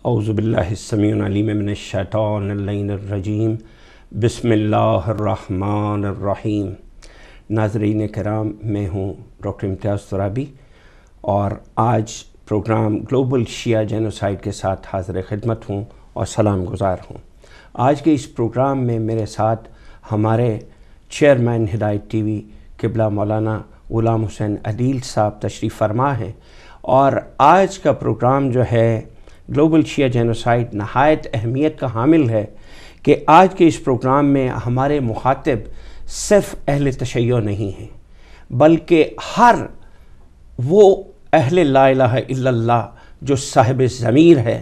اعوذ باللہ السمیع العلیم من الشیطان اللعین الرجیم بسم اللہ الرحمن الرحیم۔ ناظرین کرام، میں ہوں ڈاکٹر امتیاز ترابی اور آج پروگرام گلوبل شیعہ جینوسائیڈ کے ساتھ حاضر خدمت ہوں اور سلام گزار ہوں۔ آج کے اس پروگرام میں میرے ساتھ ہمارے چیئرمین ہدایت ٹی وی قبلہ مولانا غلام حسین عدیل صاحب تشریف فرما ہیں، اور آج کا پروگرام جو ہے گلوبل شیعہ جینوسائیڈ نہایت اہمیت کا حامل ہے کہ آج کے اس پروگرام میں ہمارے مخاطب صرف اہل تشیع نہیں ہیں، بلکہ ہر وہ اہل لا الہ الا اللہ جو صاحب ضمیر ہے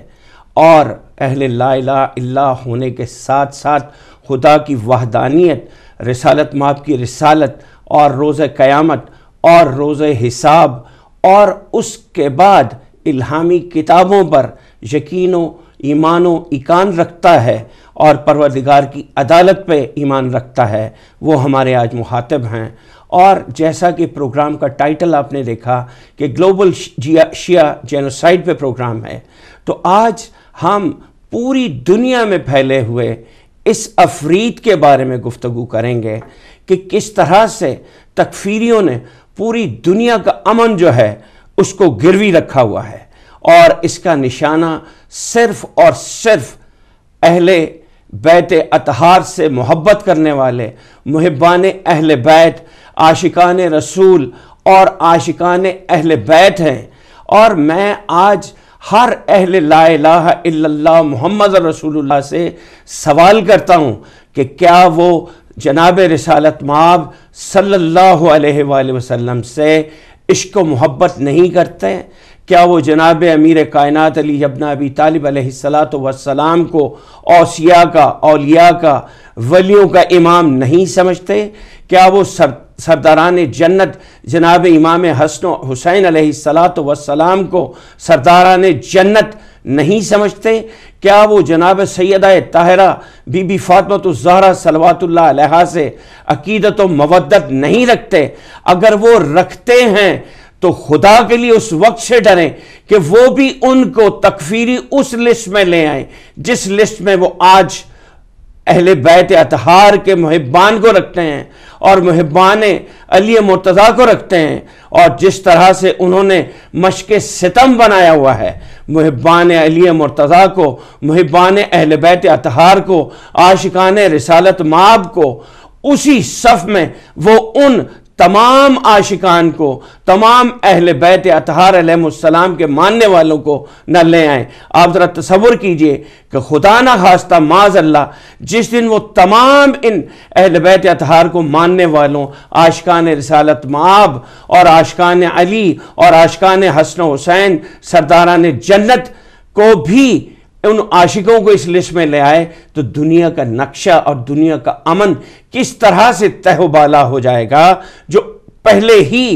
اور اہل لا الہ الا اللہ ہونے کے ساتھ ساتھ خدا کی وحدانیت، رسالت مآب کی رسالت اور روز قیامت اور روز حساب اور اس کے بعد الہامی کتابوں پر یقین و ایمان و ایقان رکھتا ہے اور پروردگار کی عدالت پہ ایمان رکھتا ہے، وہ ہمارے آج مخاطب ہیں۔ اور جیسا کہ پروگرام کا ٹائٹل آپ نے دیکھا کہ گلوبل شیعہ جینوسائیڈ پہ پروگرام ہے، تو آج ہم پوری دنیا میں پھیلے ہوئے اس افریط کے بارے میں گفتگو کریں گے کہ کس طرح سے تکفیریوں نے پوری دنیا کا امن جو ہے اس کو گروی رکھا ہوا ہے، اور اس کا نشانہ صرف اور صرف اہل بیت اطہار سے محبت کرنے والے محبان اہل بیت، عاشقان رسول اور عاشقان اہل بیت ہیں۔ اور میں آج ہر اہل لا الہ الا اللہ محمد رسول اللہ سے سوال کرتا ہوں کہ کیا وہ جناب رسالت مآب صلی اللہ علیہ وآلہ وسلم سے عشق و محبت نہیں کرتے؟ کیا وہ جناب امیر کائنات علی ابن ابی طالب علیہ السلام کو اوصیاء کا، اولیاء کا، ولیوں کا امام نہیں سمجھتے؟ کیا وہ سرداران جنت جناب امام حسن و حسین علیہ السلام کو سرداران جنت نہیں سمجھتے؟ کیا وہ جناب سیدہ طاہرہ بی بی فاطمہ الزہرا صلوات اللہ علیہا سے عقیدت و مودت نہیں رکھتے؟ اگر وہ رکھتے ہیں تو خدا کے لیے اس وقت سے ڈریں کہ وہ بھی ان کو تکفیری اس لسٹ میں لے آئیں جس لسٹ میں وہ آج اہل بیت اطہار کے محبان کو رکھتے ہیں اور محبان علی مرتضیٰ کو رکھتے ہیں، اور جس طرح سے انہوں نے مشق ستم بنایا ہوا ہے محبان علی مرتضیٰ کو، محبان اہل بیت اطہار کو، عاشقان رسالت مآب کو، اسی صف میں وہ ان تمام عاشقان کو، تمام اہل بیت اطہار علیہ السلام کے ماننے والوں کو نہ لے آئیں۔ آپ ذرا تصور کیجئے کہ خدا نہ خواستہ معاذ اللہ جس دن وہ تمام ان اہل بیت اطہار کو ماننے والوں، عاشقان رسالت مآب اور عاشقان علی اور عاشقان حسن و حسین سرداران جنت کو بھی ان عاشقوں کو اس لسٹ میں لے آئے، تو دنیا کا نقشہ اور دنیا کا امن کس طرح سے تہ و بالا ہو جائے گا، جو پہلے ہی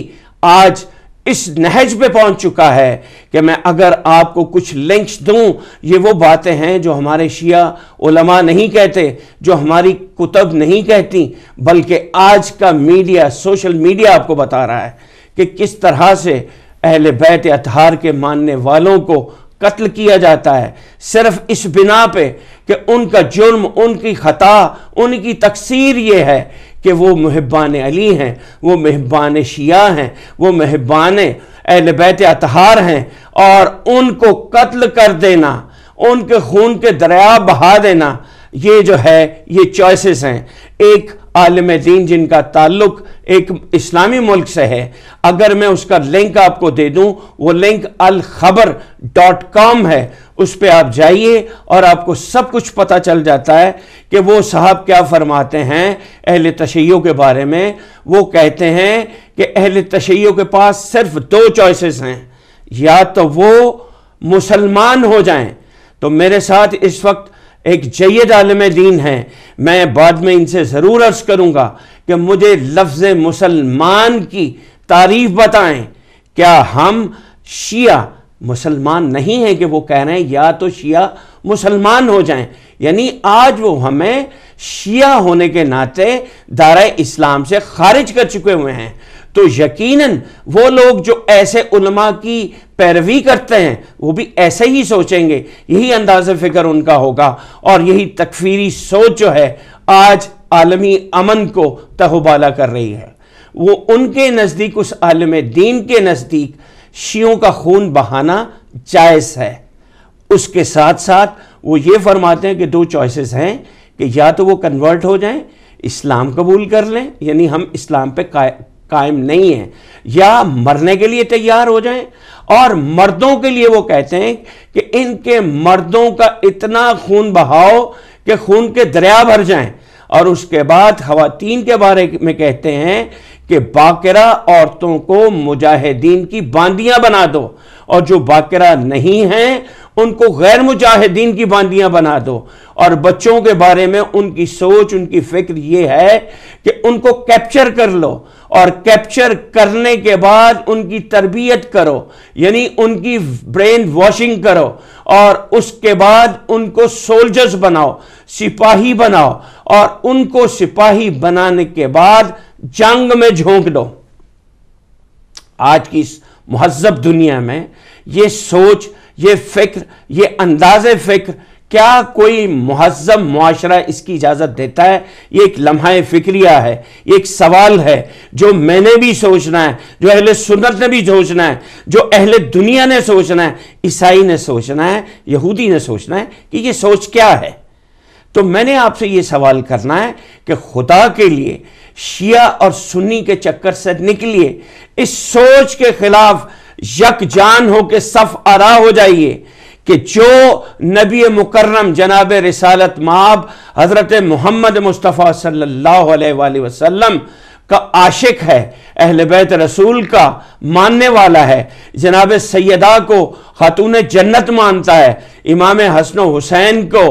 آج اس نہج پہ پہنچ چکا ہے کہ میں اگر آپ کو کچھ لنکس دوں، یہ وہ باتیں ہیں جو ہمارے شیعہ علماء نہیں کہتے، جو ہماری کتب نہیں کہتی، بلکہ آج کا میڈیا، سوشل میڈیا آپ کو بتا رہا ہے کہ کس طرح سے اہل بیت اطہار کے ماننے والوں کو قتل کیا جاتا ہے، صرف اس بنا پہ کہ ان کا جرم، ان کی خطا، ان کی تقصیر یہ ہے کہ وہ محبان علی ہیں، وہ محبان شیعہ ہیں، وہ محبان اہل بیت اطہار ہیں، اور ان کو قتل کر دینا، ان کے خون کے دریا بہا دینا، یہ جو ہے یہ چوائسز ہیں۔ ایک عالم دین جن کا تعلق ایک اسلامی ملک سے ہے، اگر میں اس کا لنک آپ کو دے دوں، وہ لنک alkhabar.com ہے، اس پہ آپ جائیے اور آپ کو سب کچھ پتہ چل جاتا ہے کہ وہ صاحب کیا فرماتے ہیں اہل تشیع کے بارے میں۔ وہ کہتے ہیں کہ اہل تشیع کے پاس صرف دو چوائسز ہیں، یا تو وہ مسلمان ہو جائیں۔ تو میرے ساتھ اس وقت ایک جید عالم دین ہیں، میں بعد میں ان سے ضرور عرض کروں گا کہ مجھے لفظ مسلمان کی تعریف بتائیں۔ کیا ہم شیعہ مسلمان نہیں ہیں کہ وہ کہہ رہے ہیں یا تو شیعہ مسلمان ہو جائیں؟ یعنی آج وہ ہمیں شیعہ ہونے کے ناطے دائرہ اسلام سے خارج کر چکے ہوئے ہیں۔ تو یقیناً وہ لوگ جو ایسے علماء کی پیروی کرتے ہیں وہ بھی ایسے ہی سوچیں گے، یہی انداز فکر ان کا ہوگا، اور یہی تکفیری سوچ جو ہے آج عالمی امن کو تہوبالا کر رہی ہے۔ وہ ان کے نزدیک، اس عالم دین کے نزدیک، شیعوں کا خون بہانا جائز ہے۔ اس کے ساتھ ساتھ وہ یہ فرماتے ہیں کہ دو چوائسز ہیں کہ یا تو وہ کنورٹ ہو جائیں، اسلام قبول کر لیں، یعنی ہم اسلام پہ قائم نہیں ہیں، یا مرنے کے لیے تیار ہو جائیں۔ اور مردوں کے لیے وہ کہتے ہیں کہ ان کے مردوں کا اتنا خون بہاؤ کہ خون کے دریا بھر جائیں، اور اس کے بعد خواتین کے بارے میں کہتے ہیں کہ باقرہ عورتوں کو مجاہدین کی باندیاں بنا دو، اور جو باقرہ نہیں ہیں ان کو غیر مجاہدین کی باندیاں بنا دو۔ اور بچوں کے بارے میں ان کی سوچ، ان کی فکر یہ ہے کہ ان کو کیپچر کر لو، اور کیپچر کرنے کے بعد ان کی تربیت کرو، یعنی ان کی برین واشنگ کرو، اور اس کے بعد ان کو سولجرز بناؤ، سپاہی بناؤ، اور ان کو سپاہی بنانے کے بعد جنگ میں جھونک دو۔ آج کی اس مہذب دنیا میں یہ سوچ، یہ فکر، یہ انداز فکر، کیا کوئی مہذب معاشرہ اس کی اجازت دیتا ہے؟ یہ ایک لمحہ فکریہ ہے، یہ ایک سوال ہے جو میں نے بھی سوچنا ہے، جو اہل سنت نے بھی سوچنا ہے، جو اہل دنیا نے سوچنا ہے، عیسائی نے سوچنا ہے، یہودی نے سوچنا ہے کہ یہ سوچ کیا ہے۔ تو میں نے آپ سے یہ سوال کرنا ہے کہ خدا کے لیے شیعہ اور سنی کے چکر سے نکلیے، اس سوچ کے خلاف یک جان ہو کے صف آرا ہو جائیے کہ جو نبی مکرم جناب رسالت مآب حضرت محمد مصطفیٰ صلی اللہ علیہ وآلہ وسلم کا عاشق ہے، اہل بیت رسول کا ماننے والا ہے، جناب سیدہ کو خاتون جنت مانتا ہے، امام حسن و حسین کو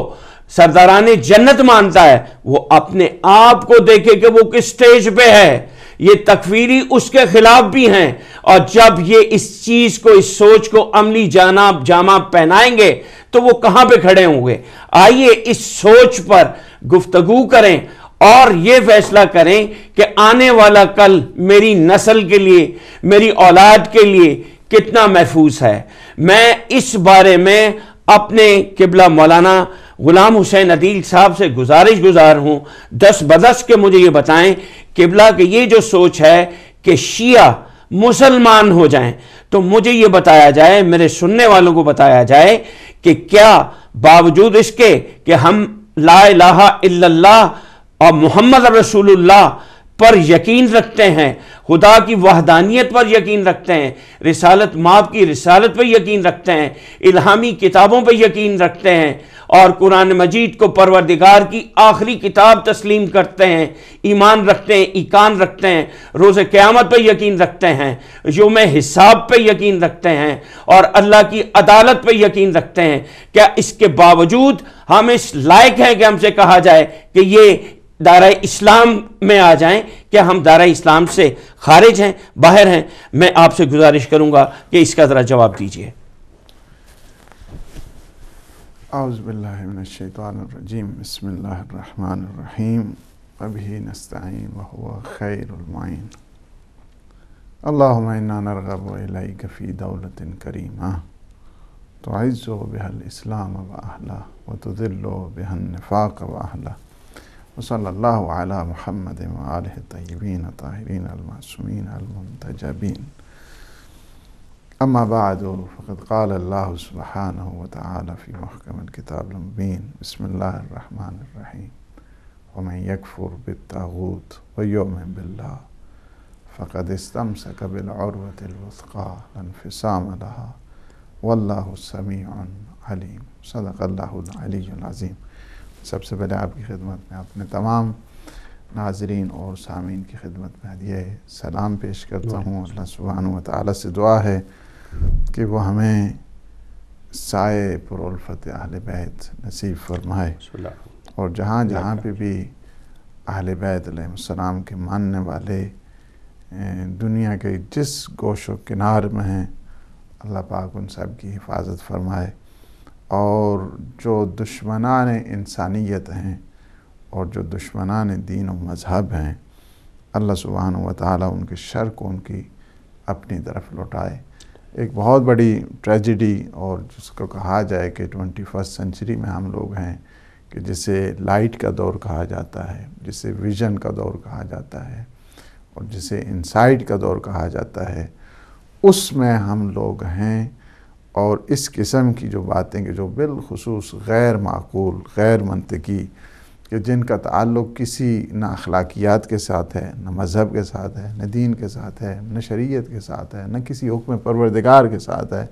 سرداران جنت مانتا ہے، وہ اپنے آپ کو دیکھے کہ وہ کس سٹیج پہ ہے۔ یہ تکفیری اس کے خلاف بھی ہیں، اور جب یہ اس چیز کو، اس سوچ کو عملی جامہ پہنائیں گے تو وہ کہاں پہ کھڑے ہوں گے؟ آئیے اس سوچ پر گفتگو کریں اور یہ فیصلہ کریں کہ آنے والا کل میری نسل کے لیے، میری اولاد کے لیے کتنا محفوظ ہے۔ میں اس بارے میں اپنے قبلہ مولانا غلام حسین عدیل صاحب سے گزارش گزار ہوں، دس بدس کے مجھے یہ بتائیں قبلہ کہ یہ جو سوچ ہے کہ شیعہ مسلمان ہو جائیں، تو مجھے یہ بتایا جائے، میرے سننے والوں کو بتایا جائے کہ کیا باوجود اس کے کہ ہم لا الہ الا اللہ اور محمد رسول اللہ پر یقین رکھتے ہیں، خدا کی وحدانیت پر یقین رکھتے ہیں، رسالت مآب کی رسالت پر یقین رکھتے ہیں، الہامی کتابوں پر یقین رکھتے ہیں، اور قرآن مجید کو پروردگار کی آخری کتاب تسلیم کرتے ہیں، ایمان رکھتے ہیں، ایقان رکھتے ہیں، روز قیامت پہ یقین رکھتے ہیں، یوم حساب پہ یقین رکھتے ہیں، اور اللہ کی عدالت پہ یقین رکھتے ہیں، کیا اس کے باوجود ہم اس لائق ہیں کہ ہم سے کہا جائے کہ یہ دائرہ اسلام میں آ جائیں؟ کیا ہم دائرہ اسلام سے خارج ہیں، باہر ہیں؟ میں آپ سے گزارش کروں گا کہ اس کا ذرا جواب دیجئے۔ اعوذ باللہ من الشیطان الرجیم، بسم اللہ الرحمن الرحیم، وبہ نستعین وہو خیر المعین۔ اللہم انا نرغب الیک فی دولت کریمہ تعز بها الاسلام واہلہ وتذل بها النفاق واہلہ، وصلی اللہ علی محمد وآلہ الطیبین الطاہرین المعصومین المنتجبین۔ اما بعد فقد قال اللہ سبحانہ وتعالی فی محکم الکتاب المبین، بسم اللہ الرحمن الرحیم، ومن یکفر بالطاغوت ویؤمن باللہ فقد استمسک بالعروۃ الوثقی لا انفصام لہا واللہ سمیع علیم۔ صدق اللہ العلی العظیم۔ سب سے پہلے آپ کی خدمت میں اپنے تمام ناظرین اور سامعین کی خدمت میں یہ سلام پیش کرتا ہوں۔ اللہ سبحانہ وتعالی سے دعا ہے کہ وہ ہمیں سائے پرالفت اہل بیت نصیب فرمائے، اور جہاں جہاں پہ بھی اہل بیت علیہ السلام کے ماننے والے دنیا کے جس گوش و کنار میں ہیں، اللہ پاک ان سب کی حفاظت فرمائے، اور جو دشمنان انسانیت ہیں اور جو دشمنان دین و مذہب ہیں، اللہ سبحانہ و تعالیٰ ان کے شر کو ان کی اپنی طرف لوٹائے۔ ایک بہت بڑی ٹریجڈی، اور جس کو کہا جائے کہ 21 سینچری میں ہم لوگ ہیں، کہ جسے لائٹ کا دور کہا جاتا ہے، جسے ویژن کا دور کہا جاتا ہے، اور جسے انسائٹ کا دور کہا جاتا ہے، اس میں ہم لوگ ہیں۔ اور اس قسم کی جو باتیں کہ جو بالخصوص غیر معقول، غیر منطقی، کہ جن کا تعلق کسی نہ اخلاقیات کے ساتھ ہے، نہ مذہب کے ساتھ ہے، نہ دین کے ساتھ ہے، نہ شریعت کے ساتھ ہے، نہ کسی حکم پروردگار کے ساتھ ہے،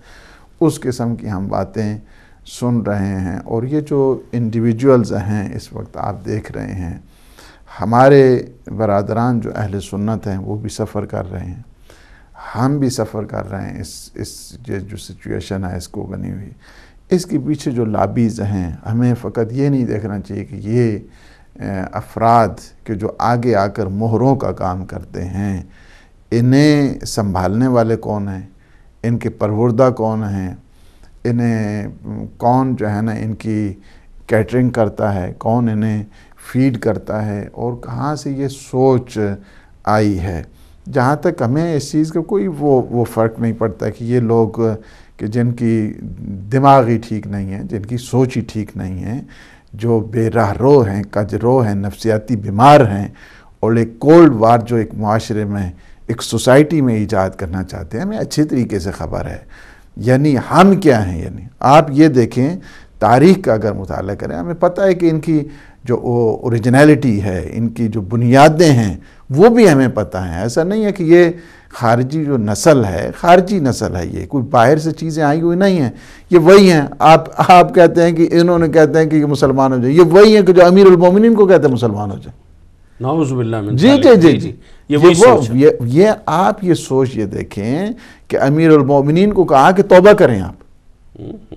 اس قسم کی ہم باتیں سن رہے ہیں۔ اور یہ جو انڈیویجولز ہیں اس وقت آپ دیکھ رہے ہیں، ہمارے برادران جو اہل سنت ہیں وہ بھی سفر کر رہے ہیں، ہم بھی سفر کر رہے ہیں۔ اس جو سچویشن ہے اس کو بنی ہوئی، اس کے پیچھے جو لابیز ہیں، ہمیں فقط یہ نہیں دیکھنا چاہیے کہ یہ افراد کہ جو آگے آ کر مہروں کا کام کرتے ہیں، انہیں سنبھالنے والے کون ہیں، ان کے پروردہ کون ہیں، انہیں کون جو ہے نا ان کی کیٹرنگ کرتا ہے، کون انہیں فیڈ کرتا ہے، اور کہاں سے یہ سوچ آئی ہے۔ جہاں تک ہمیں اس چیز کا کوئی وہ فرق نہیں پڑتا کہ یہ لوگ کہ جن کی دماغ ہی ٹھیک نہیں ہے، جن کی سوچ ہی ٹھیک نہیں ہے، جو بے راہ رو ہیں، کج رو ہیں، نفسیاتی بیمار ہیں، اور ایک کولڈ وار جو ایک معاشرے میں، ایک سوسائٹی میں ایجاد کرنا چاہتے ہیں، ہمیں اچھی طریقے سے خبر ہے۔ یعنی ہم کیا ہیں، یعنی آپ یہ دیکھیں، تاریخ کا اگر مطالعہ کریں، ہمیں پتہ ہے کہ ان کی جو اوریجنیلٹی ہے، ان کی جو بنیادیں ہیں، وہ بھی ہمیں پتہ ہیں۔ ایسا نہیں ہے کہ یہ خارجی جو نسل ہے، خارجی نسل ہے، یہ کوئی باہر سے چیزیں آئی ہوئی نہیں ہیں، یہ وہی ہیں۔ آپ کہتے ہیں کہ انہوں نے کہتے ہیں کہ یہ مسلمان ہو جائے، یہ وہی ہیں کہ جو امیر المومنین کو کہتے ہیں مسلمان ہو جائے۔ نعوذ باللہ من جی ذالک۔ جی جی یہ آپ یہ سوچ یہ دیکھیں کہ امیر المومنین کو کہا کہ توبہ کریں آپ،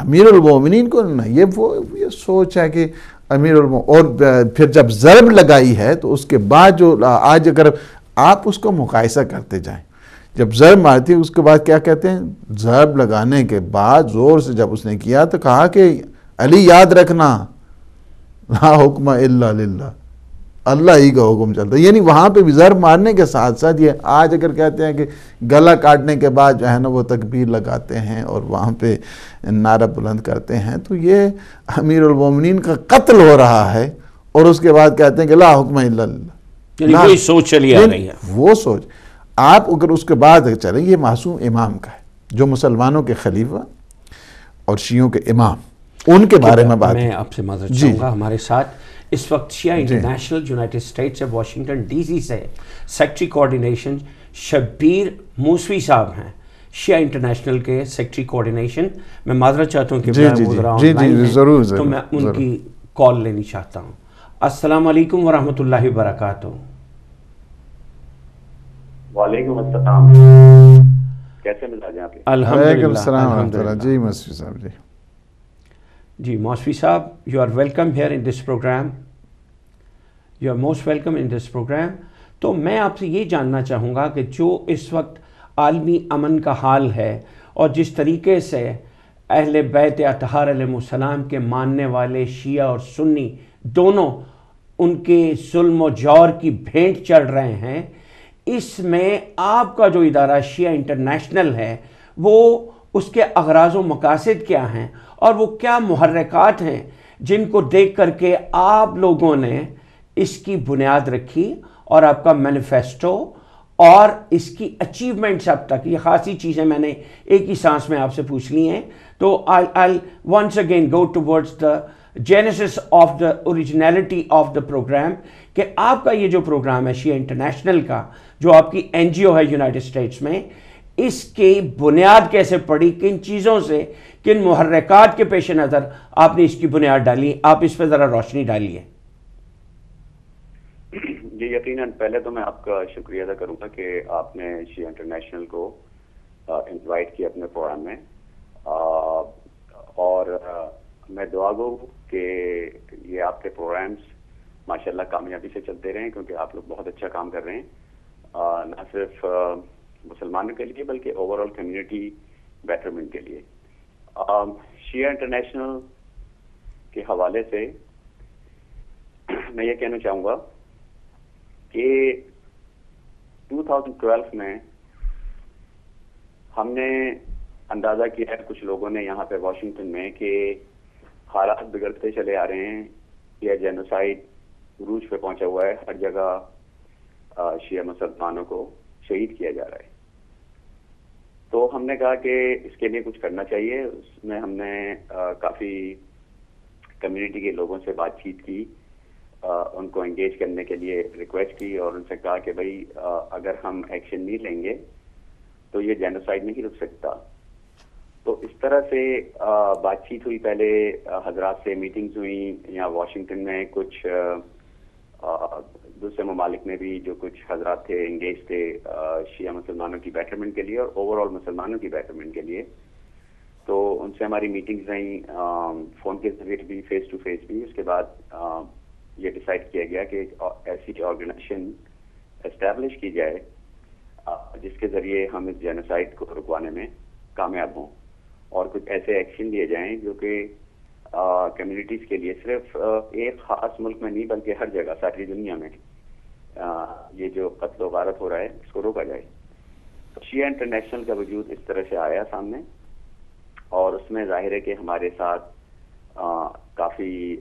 امیر المومنین کو نہیں، یہ سوچ ہے کہ امیر اور پھر جب ضرب لگائی ہے تو اس کے بعد جو آج اگر آپ اس کو مقایسہ کرتے جائیں، جب ضرب مارتی ہے اس کے بعد کیا کہتے ہیں، ضرب لگانے کے بعد زور سے جب اس نے کیا تو کہا کہ علی یاد رکھنا، لا حکم الا للہ، اللہ ہی کا حکم چلتا ہے۔ یعنی وہاں پہ بھی ضرب مارنے کے ساتھ ساتھ یہ آج اگر کہتے ہیں کہ گلا کاٹنے کے بعد جو ہے نا وہ تکبیر لگاتے ہیں اور وہاں پہ نعرہ بلند کرتے ہیں، تو یہ امیر المومنین کا قتل ہو رہا ہے، اور اس کے بعد کہتے ہیں کہ لا حکم الا للہ، یعنی وہی سوچ چلی آ رہی ہے۔ وہ سوچ آپ اگر اس کے بعد چلیں، یہ معصوم امام کا ہے جو مسلمانوں کے خلیفہ اور شیعوں کے امام، ان کے بارے میں بات۔ میں آپ سے معذرت چاہوں گا، ہمارے ساتھ اس وقت شیعہ انٹرنیشنل یونائٹڈ اسٹیٹ سے واشنگٹن ڈی سی سے سیکٹری کوارڈینیشن شبیر موسوی صاحب ہیں، شیعہ انٹرنیشنل کے سیکٹری کوارڈینیشن۔ میں معذرت چاہتا ہوں کہ ضرور تو میں ان کی کال لینی چاہتا ہوں۔ السلام علیکم ورحمۃ اللہ وبرکاتہ۔ وعلیکم السلام، کیسے مزاج ہیں آپ کے؟ الحمدللہ۔ جی موسوی صاحب، جی موسوی صاحب، you are welcome here in this program, you are most welcome in this program. تو میں آپ سے یہ جاننا چاہوں گا کہ جو اس وقت عالمی امن کا حال ہے، اور جس طریقے سے اہل بیت اطہار علیہ السلام کے ماننے والے شیعہ اور سنی دونوں ان کے ظلم و جور کی بھینٹ چڑھ رہے ہیں، اس میں آپ کا جو ادارہ شیعہ انٹرنیشنل ہے، وہ اس کے اغراض و مقاصد کیا ہیں، اور وہ کیا محرکات ہیں جن کو دیکھ کر کے آپ لوگوں نے اس کی بنیاد رکھی، اور آپ کا مینیفیسٹو اور اس کی اچیومنٹس اب تک، یہ خاصی چیزیں میں نے ایک ہی سانس میں آپ سے پوچھ لی ہیں۔ تو I'll once again go towards the genesis of the originality of the program، کہ آپ کا یہ جو پروگرام ہے شیعہ انٹرنیشنل کا، جو آپ کی این جی او ہے یونائٹڈ اسٹیٹس میں، اس کی بنیاد کیسے پڑی، کن چیزوں سے، کن محرکات کے پیش نظر آپ نے اس کی بنیاد ڈالی، آپ اس پہ ذرا روشنی ڈالیے۔ جی یقیناً، پہلے تو میں آپ کا شکریہ ادا کروں گا کہ آپ نے شیعہ انٹرنیشنل کو انوائٹ کیا اپنے پروگرام میں، اور میں دعا گو کہ یہ آپ کے پروگرامز ماشاءاللہ کامیابی سے چلتے رہیں، کیونکہ آپ لوگ بہت اچھا کام کر رہے ہیں، نہ صرف مسلمانوں کے لیے بلکہ اوور آل کمیونٹی بیٹرمنٹ کے لیے۔ شیعہ انٹرنیشنل کے حوالے سے میں یہ کہنا چاہوں گا کہ 2012 میں ہم نے اندازہ کیا ہے کچھ لوگوں نے یہاں پہ واشنگٹن میں کہ حالات بگڑتے چلے آ رہے ہیں، یہ جینوسائیڈ عروج پہ پہنچا ہوا ہے، ہر جگہ شیعہ مسلمانوں کو شہید کیا جا رہا ہے. تو ہم نے کہا کہ اس کے لیے کچھ کرنا چاہیے. اس میں ہم نے کافی کمیونٹی کے لوگوں سے بات چیت کی، ان کو انگیج کرنے کے لیے ریکویسٹ کی اور ان سے کہا کہ بھائی اگر ہم ایکشن نہیں لیں گے تو یہ جینوسائیڈ نہیں رک سکتا. تو اس طرح سے بات چیت ہوئی، پہلے حضرات سے میٹنگز ہوئیں یہاں واشنگٹن میں، کچھ دوسرے ممالک میں بھی جو کچھ حضرات تھے انگیج تھے شیعہ مسلمانوں کی بیٹرمنٹ کے لیے اور اوور آل مسلمانوں کی بیٹرمنٹ کے لیے. تو ان سے ہماری میٹنگز رہیں، فون کے ذریعے بھی، فیس ٹو فیس بھی. اس کے بعد یہ ڈیسائیڈ کیا گیا کہ ایسی آرگنائزیشن اسٹیبلش کی جائے جس کے ذریعے ہم اس جینوسائیڈ کو رکوانے میں کامیاب ہوں اور کچھ ایسے ایکشن لیے جائیں جو کہ کمیونٹیز کے لیے صرف ایک خاص ملک میں نہیں بلکہ ہر جگہ ساری دنیا میں یہ جو قتل و غارت ہو رہا ہے اس کو روکا جائے. شیعہ انٹرنیشنل کا وجود اس طرح سے آیا سامنے اور اس میں ظاہر ہے کہ ہمارے ساتھ کافی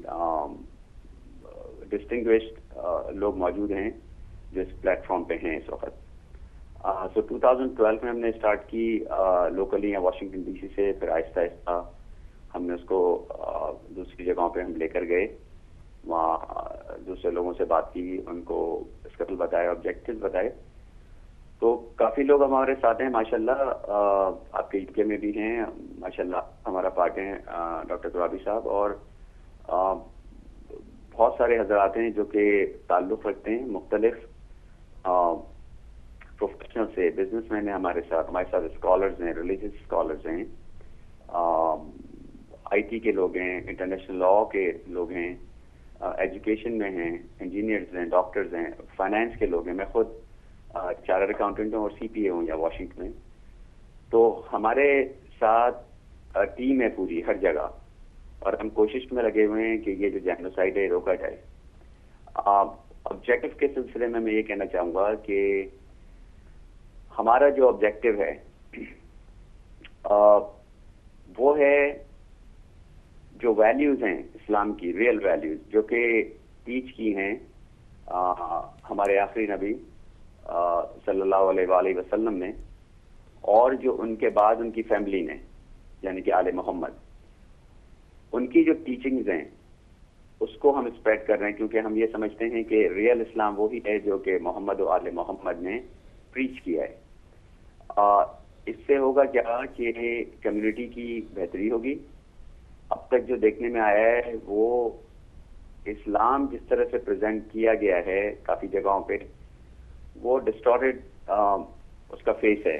ڈسٹنگوشڈ لوگ موجود ہیں جو اس پلیٹ فارم پہ ہیں اس وقت. سو 2012 میں ہم نے اسٹارٹ کی لوکلی یا واشنگٹن ڈی سی سے، پھر آہستہ آہستہ ہم نے اس کو دوسری جگہوں پہ ہم لے کر گئے، وہاں دوسرے لوگوں سے بات کی، ان کو اسکیڈول بتایا، آبجیکٹیوز بتائے. تو کافی لوگ ہمارے ساتھ ہیں ماشاءاللہ. آپ کے یو کے میں بھی ہیں ماشاءاللہ، ہمارا پارٹ ہیں ڈاکٹر ترابی صاحب، اور بہت سارے حضرات ہیں جو کہ تعلق رکھتے ہیں مختلف پروفیشنل سے. بزنس مین ہیں ہمارے ساتھ اسکالرز ہیں، ریلیجیس اسکالرز ہیں، آئی ٹی کے لوگ ہیں، انٹرنیشنل لاء کے لوگ ہیں، ایجوکیشن میں ہیں، انجینئرز ہیں، ڈاکٹرز ہیں، فائنانس کے لوگ ہیں. میں خود چارٹرڈ اکاؤنٹنٹ ہوں اور سی پی اے ہوں یا واشنگٹن میں. تو ہمارے ساتھ ٹیم ہے پوری ہر جگہ اور ہم کوشش میں لگے ہوئے ہیں کہ یہ جو جینوسائیڈ ہے روکا جائے. آبجیکٹو کے سلسلے میں یہ کہنا چاہوں گا کہ ہمارا جو آبجیکٹو ہے وہ ہے جو ویلیوز ہیں اسلام کی، ریئل ویلیوز جو کہ ٹیچ کی ہیں ہمارے آخری نبی صلی اللہ علیہ وآلہ وسلم نے، اور جو ان کے بعد ان کی فیملی نے یعنی کہ آل محمد، ان کی جو ٹیچنگز ہیں اس کو ہم اسپریڈ کر رہے ہیں، کیونکہ ہم یہ سمجھتے ہیں کہ ریئل اسلام وہی ہے جو کہ محمد و آل محمد نے پریچ کیا ہے. اس سے ہوگا کیا کہ کمیونٹی کی بہتری ہوگی. اب تک جو دیکھنے میں آیا ہے وہ اسلام جس طرح سے پریزنٹ کیا گیا ہے کافی جگہوں پہ وہ ڈسٹورٹڈ اس کا فیس ہے.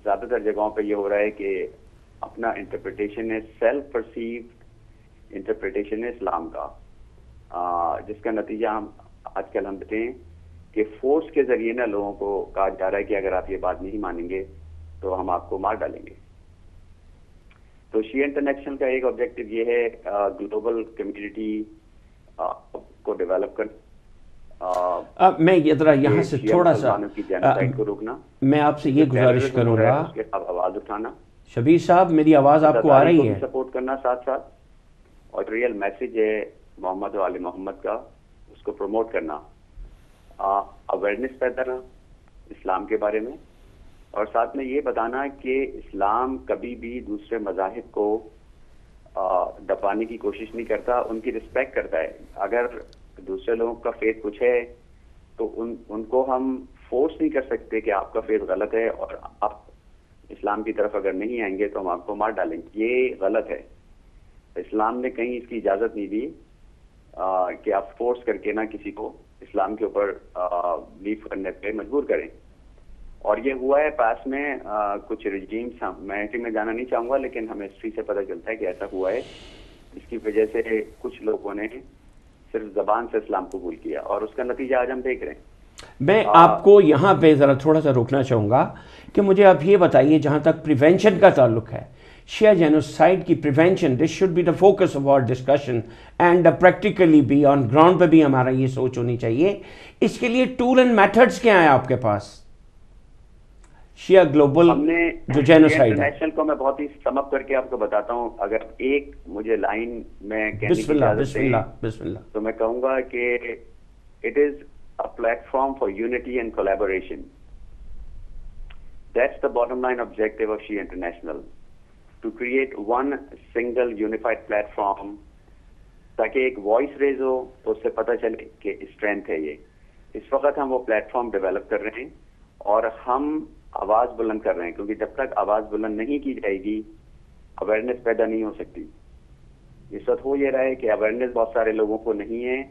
زیادہ تر جگہوں پہ یہ ہو رہا ہے کہ اپنا انٹرپریٹیشن ہے، سیلف پرسیوڈ انٹرپریٹیشن ہے اسلام کا، جس کا نتیجہ ہم آج کل ہم دیکھتے ہیں کہ فورس کے ذریعے نا لوگوں کو کہا جا رہا ہے کہ اگر آپ یہ بات نہیں مانیں گے تو ہم آپ کو مار ڈالیں گے. تو شیعہ انٹرنیشنل کا ایک آبجیکٹو یہ ہے گلوبل کمیونٹی کو ڈیولپ کرنا. میں ذرا یہاں سے تھوڑا سا کو روکنا، میں آپ سے یہ گزارش کروں گا، اس کے خلاف آواز اٹھانا. شبیر صاحب میری آواز آپ کو آ رہی ہے؟ سپورٹ کرنا ساتھ ساتھ، اور ریئل میسج ہے محمد و آل محمد کا اس کو پروموٹ کرنا، اویئرنیس پیدا کرنا اسلام کے بارے میں، اور ساتھ میں یہ بتانا کہ اسلام کبھی بھی دوسرے مذاہب کو دبانے کی کوشش نہیں کرتا، ان کی رسپیکٹ کرتا ہے. اگر دوسرے لوگوں کا فیتھ کچھ ہے تو ان کو ہم فورس نہیں کر سکتے کہ آپ کا فیتھ غلط ہے اور آپ اسلام کی طرف اگر نہیں آئیں گے تو ہم آپ کو مار ڈالیں گے. یہ غلط ہے. اسلام نے کہیں اس کی اجازت نہیں دی کہ آپ فورس کر کے نہ کسی کو اسلام کے اوپر بلیف کرنے پہ مجبور کریں. اور یہ ہوا ہے پاس میں کچھ رجیمز، میں ہسٹری میں جانا نہیں چاہوں گا لیکن ہمیں ہسٹری سے پتہ چلتا ہے کہ ایسا ہوا ہے. اس کی وجہ سے کچھ لوگوں نے صرف زبان سے اسلام قبول کیا اور اس کا نتیجہ آج ہم دیکھ رہے ہیں. میں آپ کو یہاں پہ ذرا تھوڑا سا روکنا چاہوں گا کہ مجھے آپ یہ بتائیے جہاں تک پریونشن کا تعلق ہے شیعہ جینوسائڈ کی prevention, this should be the focus of our discussion and practically بھی آن گراؤنڈ پہ بھی ہمارا یہ سوچ ہونی چاہیے. اس کے لیے ٹول اینڈ میتھڈس کیا ہیں آپ کے پاس؟ شیعہ گلوبل جو جینوسائڈ ہے، انٹرنیشنل کو میں بہت ہی سم اپ کر کے آپ کو بتاتا ہوں. اگر ایک مجھے لائن میں کہنے کی اجازت دیں بسم اللہ تو میں کہوں گا کہ it is a platform for unity and collaboration. That's the bottom line objective of Shia International, to create one single unified platform تاکہ ایک وائس ریز ہو تو اس سے پتہ چلے کہ اسٹرینتھ ہے یہ. اس وقت ہم وہ پلیٹ فارم ڈیولپ کر رہے ہیں اور ہم آواز بلند کر رہے ہیں، کیونکہ جب تک آواز بلند نہیں کی جائے گی اویئرنیس پیدا نہیں ہو سکتی. اس وقت ہو یہ رہا ہے کہ اویئرنیس بہت سارے لوگوں کو نہیں ہے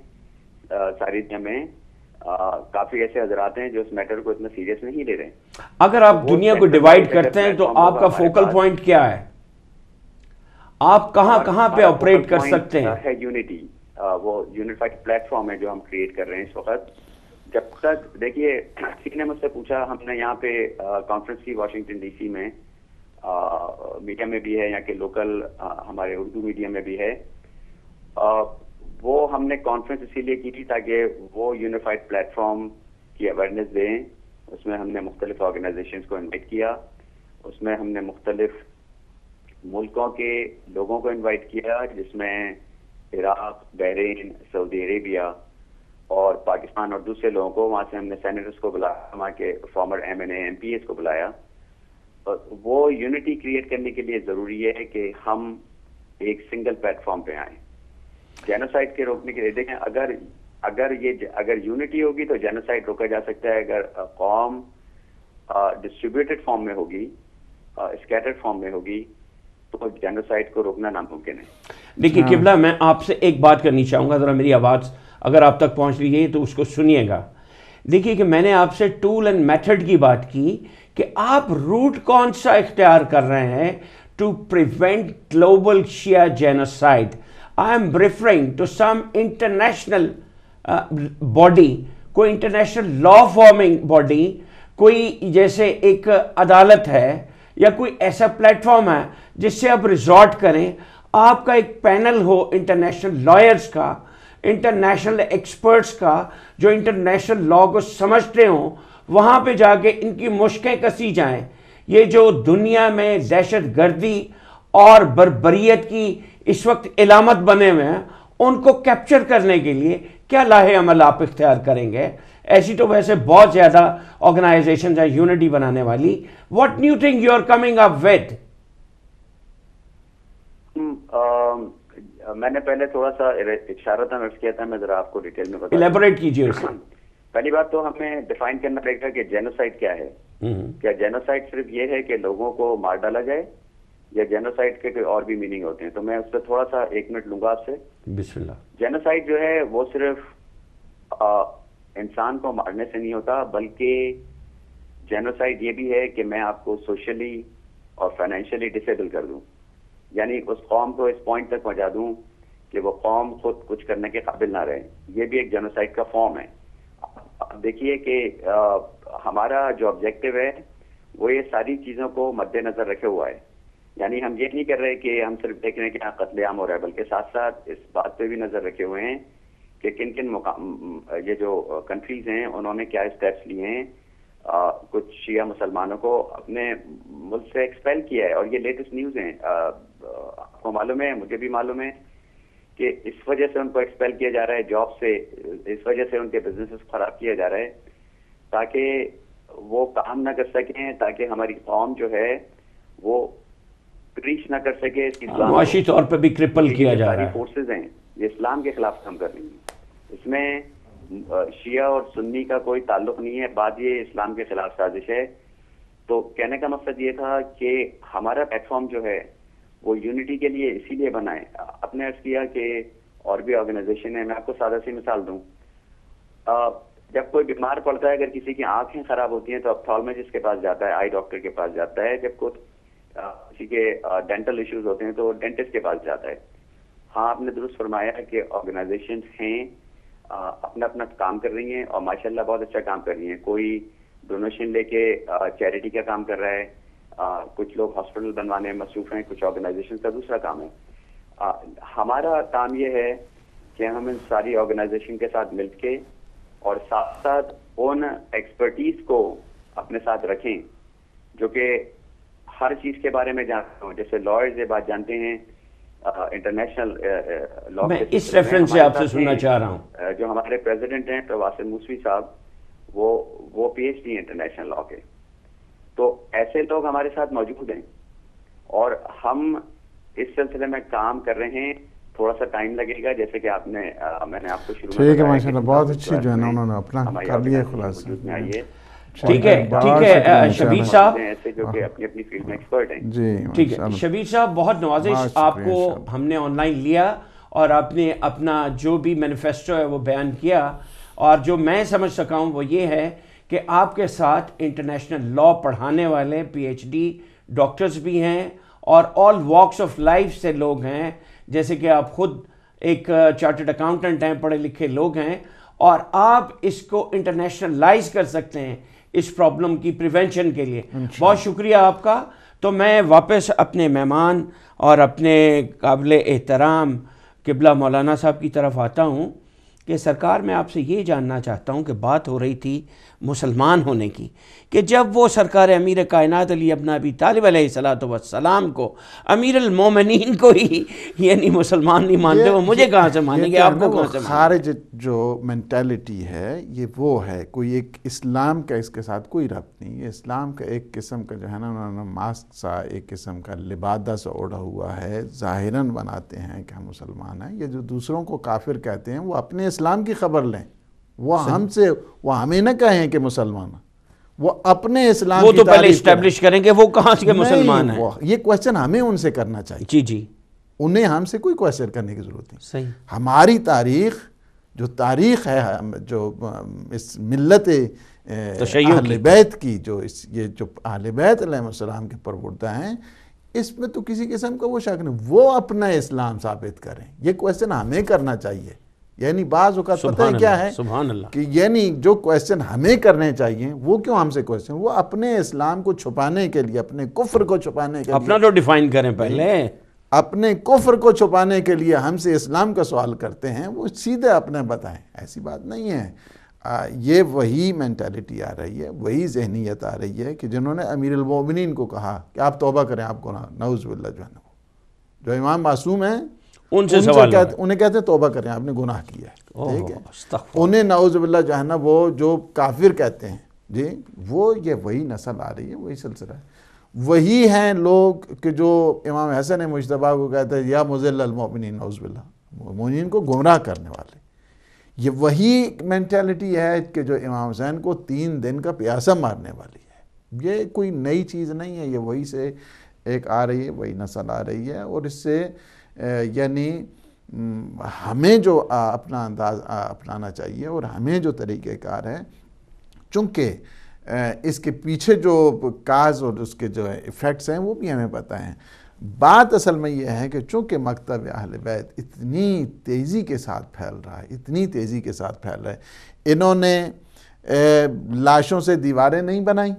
ساری دنیا میں. کافی ایسے حضرات ہیں جو اس میٹر کو اتنا سیریس نہیں لے رہے ہیں. اگر آپ دنیا کو ڈیوائیڈ کرتے ہیں تو آپ کا فوکل پوائنٹ کیا ہے؟ آپ کہاں پہ آپریٹ کر سکتے ہیں؟ ہے یونٹی، وہ یونیفائڈ پلیٹ فارم ہے جو ہم کریٹ کر رہے ہیں اس وقت. جب تک دیکھیے کسی نے مجھ سے پوچھا، ہم نے یہاں پہ کانفرنس کی واشنگٹن ڈی سی میں، میڈیا میں بھی ہے، یہاں کے لوکل ہمارے اردو میڈیا میں بھی ہے. وہ ہم نے کانفرنس اسی لیے کی تھی تاکہ وہ یونیفائڈ پلیٹ فارم کی اویئرنیس دیں. اس میں ہم نے مختلف آرگنائزیشنز کو انوائٹ کیا، اس میں ہم نے مختلف ملکوں کے لوگوں کو انوائٹ کیا، جس میں عراق، بحرین، سعودی عربیہ اور پاکستان اور دوسرے لوگوں کو. وہاں سے ہم نے سینیٹرز کو بلایا، وہاں کے فارمر MNA MPs کو بلایا. وہ یونٹی کریٹ کرنے کے لیے ضروری ہے کہ ہم ایک سنگل پلیٹ فارم پہ آئیں جینوسائڈ کے روکنے کے لیے. دیکھیں اگر یونٹی ہوگی تو جینوسائڈ روکا جا سکتا ہے. اگر قوم ڈسٹریبیوٹیڈ فارم میں ہوگی، اسکیٹرڈ فارم میں ہوگی، تو جینوسائڈ کو روکنا ناممکن ہے. دیکھیے قبلہ، میں آپ سے ایک بات کرنی چاہوں گا، ذرا میری آواز اگر آپ تک پہنچ رہی ہے تو اس کو سنیے گا. دیکھیے کہ میں نے آپ سے ٹول اینڈ میتھڈ کی بات کی کہ آپ روٹ کون سا اختیار کر رہے ہیں ٹو پریونٹ گلوبل شیعہ genocide. I am referring to some international body, کوئی انٹرنیشنل لا فارمنگ باڈی، کوئی جیسے ایک عدالت ہے یا کوئی ایسا پلیٹ فارم ہے جس سے آپ ریزورٹ کریں. آپ کا ایک پینل ہو انٹرنیشنل لائرز کا، انٹرنیشنل ایکسپرٹس کا، جو انٹرنیشنل لا کو سمجھتے ہوں. وہاں پہ جا کے ان کی مشقیں کسی جائیں. یہ جو دنیا میں دہشت گردی اور بربریت کی اس وقت علامت بنے ہوئے ہیں، ان کو کیپچر کرنے کے لیے کیا لاہے عمل آپ اختیار کریں گے؟ ایسی تو ویسے بہت زیادہ آرگنائزیشنز ہیں یونٹی بنانے والی. What new thing you are coming up with? میں نے پہلے تھوڑا سا اشارتاً عرض کیا تھا، میں ذرا آپ کو ڈیٹیل میں بتا. الیبوریٹ کیجیے اسے. پہلی بات تو ہمیں ڈیفائن کرنا پڑے گا کہ جینوسائڈ کیا ہے. کیا جینوسائڈ صرف یہ ہے کہ لوگوں کو مار ڈالا جائے، یا جینوسائڈ کے کوئی اور بھی میننگ ہوتے ہیں؟ تو میں اس پہ تھوڑا سا 1 منٹ لوں گا آپ سے. بسم اللہ. جینوسائڈ جو ہے وہ صرف انسان کو مارنے سے نہیں ہوتا، بلکہ جینوسائڈ یہ بھی ہے کہ میں آپ کو سوشلی اور فائنینشلی ڈسیبل کر دوں، یعنی اس قوم کو اس پوائنٹ تک پہنچا دوں کہ وہ قوم خود کچھ کرنے کے قابل نہ رہے. یہ بھی ایک جینوسائڈ کا فارم ہے. اب دیکھیے کہ ہمارا جو آبجیکٹو ہے وہ یہ ساری چیزوں کو مد نظر رکھے ہوا ہے. یعنی ہم یہ نہیں کر رہے کہ ہم صرف دیکھ رہے ہیں کہ یہاں قتل عام ہو رہا ہے، بلکہ ساتھ ساتھ اس بات پہ بھی نظر رکھے ہوئے ہیں کہ کن یہ جو کنٹریز ہیں انہوں نے کیا اسٹیپس لیے ہیں. کچھ شیعہ مسلمانوں کو اپنے ملک سے ایکسپیل کیا ہے، اور یہ لیٹسٹ نیوز ہیں. آپ کو معلوم ہے، مجھے بھی معلوم ہے کہ اس وجہ سے ان کو ایکسپیل کیا جا رہا ہے جاب سے، اس وجہ سے ان کے بزنسز خراب کیا جا رہا ہے تاکہ وہ کام نہ کر سکیں، تاکہ ہماری قوم جو ہے وہ ریچ نہ کر سکے. معاشی طور پہ بھی کرپل کیا جا رہا ہے. فورسز ہیں یہ اسلام کے خلاف کام کر رہی ہیں. اس میں شیعہ اور سنی کا کوئی تعلق نہیں ہے، بات یہ اسلام کے خلاف سازش ہے. تو کہنے کا مقصد یہ تھا کہ ہمارا پلیٹ فارم جو ہے وہ یونٹی کے لیے اسی لیے بنا ہے. آپ نے عرض کیا کہ اور بھی آرگنائزیشن ہے. میں آپ کو سادہ سی مثال دوں. جب کوئی بیمار پڑتا ہے، اگر کسی کی آنکھیں خراب ہوتی ہیں تو اپتھالموجسٹ کے پاس جاتا ہے، آئی ڈاکٹر کے پاس جاتا ہے. جب کوئی کسی کے ڈینٹل ایشوز ہوتے ہیں تو ڈینٹسٹ کے پاس جاتا ہے. ہاں آپ نے درست فرمایا کہ آرگنائزیشنز ہیں اپنا اپنا کام کر رہی ہیں، اور ماشاءاللہ بہت اچھا کام کر رہی ہیں. کوئی ڈونیشن لے کے چیریٹی کا کام کر رہا ہے، کچھ لوگ ہاسپٹل بنوانے میں مصروف ہیں, کچھ آرگنائزیشن کا دوسرا کام ہے. ہمارا کام یہ ہے کہ ہم ان ساری آرگنائزیشن کے ساتھ مل کے اور ساتھ ساتھ ان ایکسپرٹیز کو اپنے ساتھ رکھیں جو کہ ہر چیز کے بارے میں جانتے ہوں. جیسے لائرز یہ بات جانتے ہیں انٹرنیشنل لا. میں اس ریفرنس سے آپ سے سننا چاہ رہا ہوں, جو ہمارے پریزیڈنٹ ہیں واسم موسوی صاحب, وہ P H D international law کے. تو ایسے لوگ ہمارے ساتھ موجود ہیں اور ہم اس سلسلے میں کام کر رہے ہیں. تھوڑا سا ٹائم لگے گا, جیسے کہ آپ نے میں نے آپ کو شروع میں ٹھیک ہے ماشاء اللہ, بہت اچھی جو ہے نا انہوں نے اپنا کر لیا خلاصہ. ٹھیک ہے شبیر صاحب, ایسے جو کہ اپنی اپنی فیلڈ میں ایکسپرٹ ہیں. جی ٹھیک ہے شبیر صاحب, بہت نوازش آپ کو ہم نے آن لائن لیا اور آپ نے اپنا جو بھی مینیفیسٹو ہے وہ بیان کیا, اور جو میں سمجھ سکا ہوں وہ یہ ہے کہ آپ کے ساتھ انٹرنیشنل لا پڑھانے والے پی ایچ ڈی ڈاکٹرز بھی ہیں اور آل واکس آف لائف سے لوگ ہیں, جیسے کہ آپ خود ایک چارٹرڈ اکاؤنٹنٹ ہیں, پڑھے لکھے لوگ ہیں, اور آپ اس کو انٹرنیشنلائز کر سکتے ہیں اس پرابلم کی پریونشن کے لیے. بہت شکریہ آپ کا. تو میں واپس اپنے مہمان اور اپنے قابل احترام قبلہ مولانا صاحب کی طرف آتا ہوں کہ سرکار میں آپ سے یہ جاننا چاہتا ہوں کہ بات ہو رہی تھی مسلمان ہونے کی, کہ جب وہ سرکار امیر کائنات علی ابن ابی طالب علیہ السلام کو امیر المومنین کو ہی یعنی مسلمان نہیں مانتے, وہ مجھے کہاں سے مانیں گے, آپ کو کہاں سے مانیں گے؟ خارج جو مینٹیلٹی ہے یہ وہ ہے, کوئی ایک اسلام کا اس کے ساتھ کوئی ربط نہیں. یہ اسلام کا ایک قسم کا جو ہے نا انہوں نے ماسک سا, ایک قسم کا لبادہ سا اوڑھا ہوا ہے, ظاہراً بناتے ہیں کہ ہم مسلمان ہیں. یہ جو دوسروں کو کافر کہتے ہیں وہ اپنے اسلام کی خبر لیں, وہ ہم سے, وہ ہمیں نہ کہیں کہ مسلمان, وہ اپنے اسلام وہ کی تو پہلے تعریف اسٹیبلش کریں کہ وہ کہاں سے مسلمان ہیں. یہ کویسچن ہمیں ان سے کرنا چاہیے. جی جی, انہیں ہم سے کوئی کویسچن کرنے کی ضرورت نہیں. صحیح. ہماری تاریخ جو تاریخ ہے, جو اس ملت اہل بیت کی, یہ جو اہل بیت علیہ السلام کے پروردہ ہیں, اس میں تو کسی قسم کا وہ شک نہیں. وہ اپنا اسلام ثابت کریں, یہ کویسچن ہمیں کرنا چاہیے. یعنی بعض اوقات پتہ ہے کیا ہے سبحان اللہ, کہ یعنی جو کویسچن ہمیں کرنے چاہیے وہ کیوں ہم سے کویسچن, وہ اپنے اسلام کو چھپانے کے لیے, اپنے کفر کو چھپانے کے لیے, اپنا تو ڈیفائن کریں پہلے, اپنے کفر کو چھپانے کے لیے ہم سے اسلام کا سوال کرتے ہیں. وہ سیدھے اپنے بتائیں, ایسی بات نہیں ہے. یہ وہی مینٹیلٹی آ رہی ہے, وہی ذہنیت آ رہی ہے کہ جنہوں نے امیر المومنین کو کہا کہ آپ توبہ کریں, آپ کو نعوذ باللہ جو امام معصوم ہیں ان سے سوال انہیں کہتے ہیں توبہ کریں, آپ نے گناہ کیا ہے. ٹھیک ہے, انہیں نعوذ باللہ جو ہے نا وہ جو کافر کہتے ہیں, جی وہ یہ وہی نسل آ رہی ہے, وہی سلسلہ ہے. وہی ہیں لوگ کہ جو امام حسن مجتبیٰ کو کہتے ہیں یا مضل المؤمنین, نعوذ باللہ, مومنین کو گمراہ کرنے والے. یہ وہی مینٹیلٹی ہے کہ جو امام حسین کو 3 دن کا پیاسا مارنے والی ہے. یہ کوئی نئی چیز نہیں ہے, یہ وہی سے ایک آ رہی ہے, وہی نسل آ رہی ہے. اور اس سے یعنی ہمیں جو اپنا انداز اپنانا چاہیے اور ہمیں جو طریقہ کار ہے, چونکہ اس کے پیچھے جو کاز اور اس کے جو ایفیکٹس ہیں وہ بھی ہمیں پتہ ہیں. بات اصل میں یہ ہے کہ چونکہ مکتب اہل بیت اتنی تیزی کے ساتھ پھیل رہا ہے, اتنی تیزی کے ساتھ پھیل رہا ہے, انہوں نے لاشوں سے دیواریں نہیں بنائیں.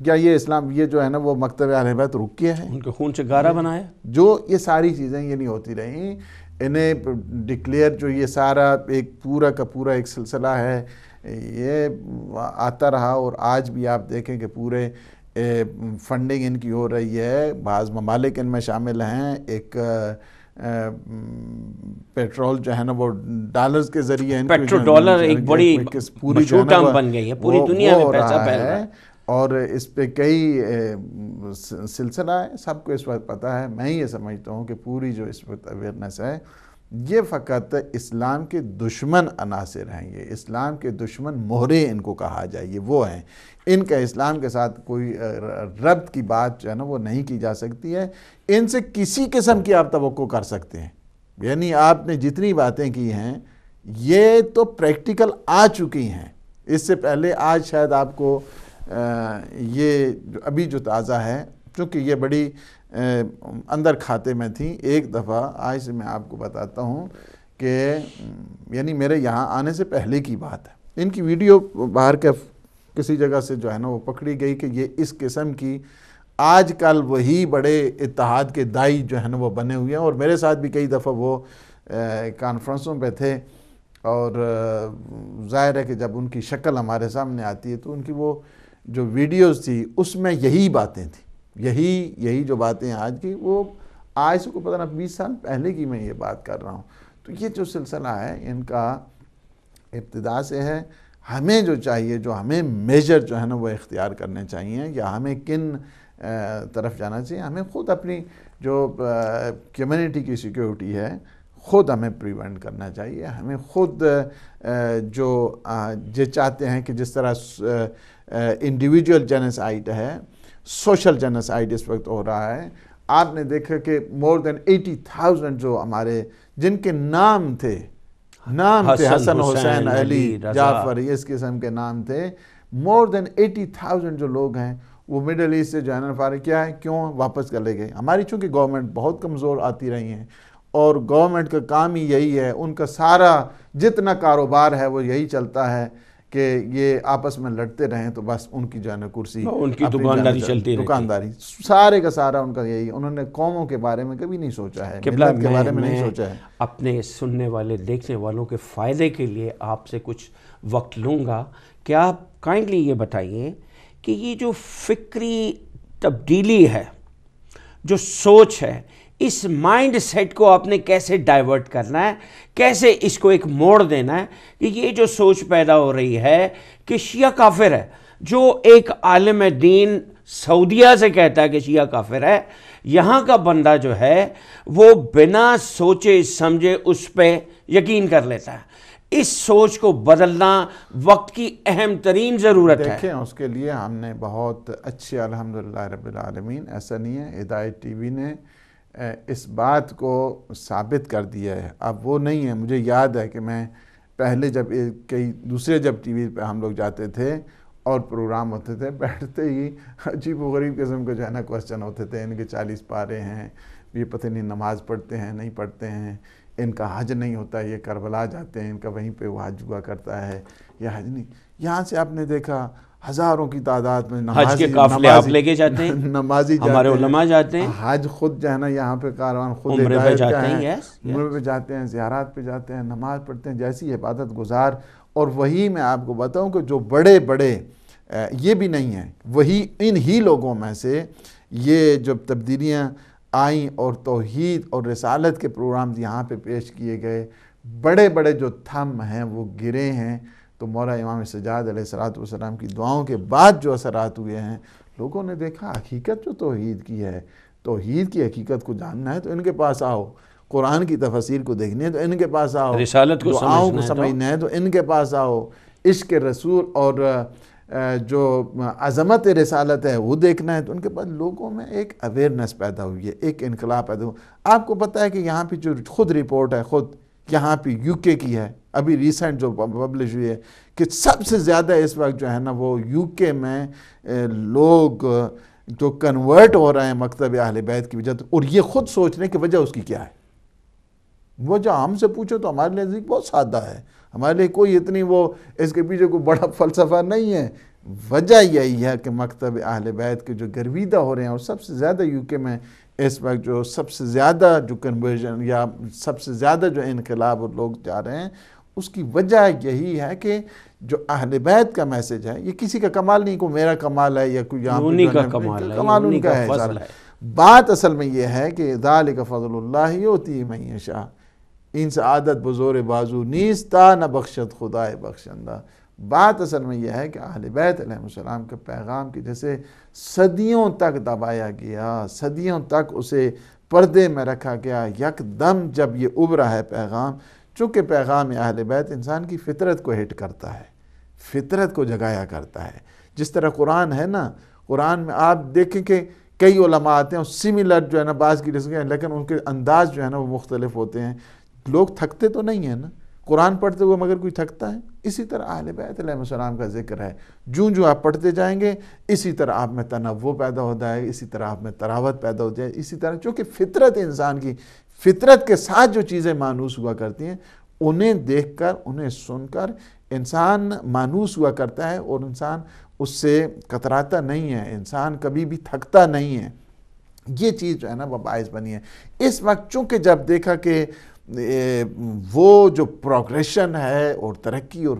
کیا یہ اسلام, یہ جو ہے نا وہ مکتب اہل بیت رک گیا ہے, ان کے خون سے گارا بنایا. جو یہ ساری چیزیں یہ نہیں ہوتی رہیں. انہیں ڈکلیئر جو یہ سارا ایک پورا کا پورا ایک سلسلہ ہے, یہ آتا رہا, اور آج بھی آپ دیکھیں کہ پورے فنڈنگ ان کی ہو رہی ہے. بعض ممالک ان میں شامل ہیں. ایک پیٹرول جو ہے نا وہ ڈالرز کے ذریعے, پیٹرو ڈالر ایک بڑی مشہور ٹرم بن گئی ہے, پوری دنیا میں پیسہ پھیل رہا ہے, اور اس پہ کئی سلسلہ ہے. سب کو اس وقت پتہ ہے. میں یہ سمجھتا ہوں کہ پوری جو اس وقت اویئرنیس ہے یہ فقط اسلام کے دشمن عناصر ہیں. یہ اسلام کے دشمن مہرے ان کو کہا جائے, یہ وہ ہیں. ان کا اسلام کے ساتھ کوئی ربط کی بات جو ہے نا وہ نہیں کی جا سکتی ہے. ان سے کسی قسم کی آپ توقع کر سکتے ہیں. یعنی آپ نے جتنی باتیں کی ہیں یہ تو پریکٹیکل آ چکی ہیں. اس سے پہلے آج شاید آپ کو یہ ابھی جو تازہ ہے, چونکہ یہ بڑی اندر کھاتے میں تھیں. ایک دفعہ آج سے میں آپ کو بتاتا ہوں کہ یعنی میرے یہاں آنے سے پہلے کی بات ہے. ان کی ویڈیو باہر کے کسی جگہ سے جو ہے نا وہ پکڑی گئی کہ یہ اس قسم کی آج کل وہی بڑے اتحاد کے دائی جو ہے نا وہ بنے ہوئے ہیں، اور میرے ساتھ بھی کئی دفعہ وہ کانفرنسوں پہ تھے، اور ظاہر ہے کہ جب ان کی شکل ہمارے سامنے آتی ہے تو ان کی وہ جو ویڈیوز تھی اس میں یہی باتیں تھیں، یہی جو باتیں آج کی، وہ آج سے کو پتہ نہ 20 سال پہلے کی میں یہ بات کر رہا ہوں۔ تو یہ جو سلسلہ ہے ان کا ابتدا سے ہے۔ ہمیں جو چاہیے، جو ہمیں میجر جو ہے نا وہ اختیار کرنے چاہیے، یا ہمیں کن طرف جانا چاہیے، ہمیں خود اپنی جو کمیونٹی کی سیکیورٹی ہے خود ہمیں پریونٹ کرنا چاہیے۔ ہمیں خود جو یہ چاہتے ہیں کہ جس طرح انڈیویجول جینوسائیڈ ہے، سوشل جینوسائیڈ اس وقت ہو رہا ہے۔ آپ نے دیکھا کہ more than 80,000 جو ہمارے جن کے نام تھے حسن، حسین، علی، جعفر، اس قسم کے نام تھے، more than 80,000 جو لوگ ہیں وہ مڈل ایسٹ سے جو ہے نا فارغ کیا ہے، کیوں واپس کر لے گئے؟ ہماری چونکہ گورنمنٹ بہت کمزور آتی رہی ہیں، اور گورنمنٹ کا کام ہی یہی ہے، ان کا سارا جتنا کاروبار ہے وہ یہی چلتا ہے کہ یہ آپس میں لڑتے رہیں، تو بس ان کی جو ہے نا کرسی، ان کی دکانداری چلتی رہتی، دکانداری سارے کا سارا ان کا یہی۔ انہوں نے قوموں کے بارے میں کبھی نہیں سوچا ہے، ملت کے بارے میں نہیں سوچا ہے۔ اپنے سننے والے دیکھنے والوں کے فائدے کے لیے آپ سے کچھ وقت لوں گا کہ آپ کائنڈلی یہ بتائیے کہ یہ جو فکری تبدیلی ہے، جو سوچ ہے، اس مائنڈ سیٹ کو آپ نے کیسے ڈائیورٹ کرنا ہے، کیسے اس کو ایک موڑ دینا ہے کہ یہ جو سوچ پیدا ہو رہی ہے کہ شیعہ کافر ہے، جو ایک عالم دین سعودیہ سے کہتا ہے کہ شیعہ کافر ہے، یہاں کا بندہ جو ہے وہ بنا سوچے سمجھے اس پہ یقین کر لیتا ہے۔ اس سوچ کو بدلنا وقت کی اہم ترین ضرورت ہے۔ دیکھیں اس کے لیے ہم نے بہت اچھے، الحمدللہ رب العالمین، ایسا نہیں ہے، ہدایت ٹی وی نے اس بات کو ثابت کر دیا ہے۔ اب وہ نہیں ہے، مجھے یاد ہے کہ میں پہلے جب کئی دوسرے جب ٹی وی پہ ہم لوگ جاتے تھے اور پروگرام ہوتے تھے، بیٹھتے ہی عجیب و غریب قسم کے جو ہے نا کوسچن ہوتے تھے، ان کے 40 پارے ہیں، یہ پتہ نہیں نماز پڑھتے ہیں نہیں پڑھتے ہیں، ان کا حج نہیں ہوتا، یہ کربلا جاتے ہیں، ان کا وہیں پہ وہ حج ہوا کرتا ہے، یہ حج نہیں۔ یہاں سے آپ نے دیکھا ہزاروں کی تعداد میں حج کے قافلے آپ لے کے جاتے ہیں، نمازی ہمارے علماء جاتے ہیں، حج خود جو ہے نا یہاں پہ کاروان خود عمرے پہ جاتے ہیں، عمرے پہ جاتے ہیں، زیارات پہ جاتے ہیں، نماز پڑھتے ہیں، جیسی عبادت گزار۔ اور وہی میں آپ کو بتاؤں کہ جو بڑے بڑے یہ بھی نہیں ہیں، وہی ان ہی لوگوں میں سے یہ جب تبدیلیاں آئیں اور توحید اور رسالت کے پروگرامز یہاں پہ پیش کیے گئے، بڑے بڑے جو تھم ہیں وہ گرے ہیں۔ تو مولا امام سجاد علیہ السلام کی دعاؤں کے بعد جو اثرات ہوئے ہیں، لوگوں نے دیکھا حقیقت جو توحید کی ہے، توحید کی حقیقت کو جاننا ہے تو ان کے پاس آؤ، قرآن کی تفاسیر کو دیکھنی ہے تو ان کے پاس آؤ، رسالت کو دعاؤں کو سمجھنا ہے تو ان کے پاس آؤ، عشق رسول اور جو عظمت رسالت ہے وہ دیکھنا ہے تو ان کے پاس۔ لوگوں میں ایک اویئرنیس پیدا ہوئی ہے، ایک انقلاب پیدا ہوا۔ آپ کو پتہ ہے کہ یہاں پہ جو خود رپورٹ ہے، خود یہاں پہ یو کے کی ہے، ابھی ریسنٹ جو پبلش ہوئی ہے، کہ سب سے زیادہ اس وقت جو ہے نا وہ یو کے میں لوگ جو کنورٹ ہو رہے ہیں مکتب اہل بیت کی وجہ، اور یہ خود سوچ رہے ہیں کہ وجہ اس کی کیا ہے۔ وجہ ہم سے پوچھو تو ہمارے لیے بہت سادہ ہے، ہمارے لیے کوئی اتنی وہ اس کے پیچھے کوئی بڑا فلسفہ نہیں ہے۔ وجہ یہی ہے کہ مکتب اہل بیت کے جو گرویدہ ہو رہے ہیں، اور سب سے زیادہ یو کے میں اس وقت جو سب سے زیادہ جو کنورژن یا سب سے زیادہ جو انقلاب اور لوگ جا رہے ہیں، اس کی وجہ یہی ہے کہ جو اہل بیت کا میسج ہے، یہ کسی کا کمال نہیں، کوئی میرا کمال ہے یا کوئی یہاں انہی کا کمال ہے، کمال ان کا ہے سارا۔ بات اصل میں یہ ہے کہ ذالک فضل اللہ یؤتی من یشاء، ان سعادت بزور بازو نیستا نہ بخشت خدائے بخشندہ۔ بات اصل میں یہ ہے کہ اہل بیت علیہ السلام کے پیغام کی جیسے صدیوں تک دبایا گیا، صدیوں تک اسے پردے میں رکھا گیا، یک دم جب یہ ابھرا ہے پیغام، چونکہ پیغام اہل بیت انسان کی فطرت کو ہٹ کرتا ہے، فطرت کو جگایا کرتا ہے۔ جس طرح قرآن ہے نا، قرآن میں آپ دیکھیں کہ کئی علماء آتے ہیں سملر جو ہے نا بعض کی رسمیں، لیکن ان کے انداز جو ہے نا وہ مختلف ہوتے ہیں۔ لوگ تھکتے تو نہیں ہیں نا قرآن پڑھتے ہوئے، مگر کوئی تھکتا ہے؟ اسی طرح اہل بیت علیہ السلام کا ذکر ہے، جو آپ پڑھتے جائیں گے اسی طرح آپ میں تنوع پیدا ہو جائے گا، اسی طرح آپ میں تراوت پیدا ہو جائے، اسی طرح چونکہ فطرت انسان کی، فطرت کے ساتھ جو چیزیں مانوس ہوا کرتی ہیں انہیں دیکھ کر انہیں سن کر انسان مانوس ہوا کرتا ہے اور انسان اس سے کتراتا نہیں ہے، انسان کبھی بھی تھکتا نہیں ہے. یہ چیز جو ہے نا وہ باعث بنی ہے. اس وقت چونکہ جب دیکھا کہ وہ جو پروگریشن ہے اور ترقی اور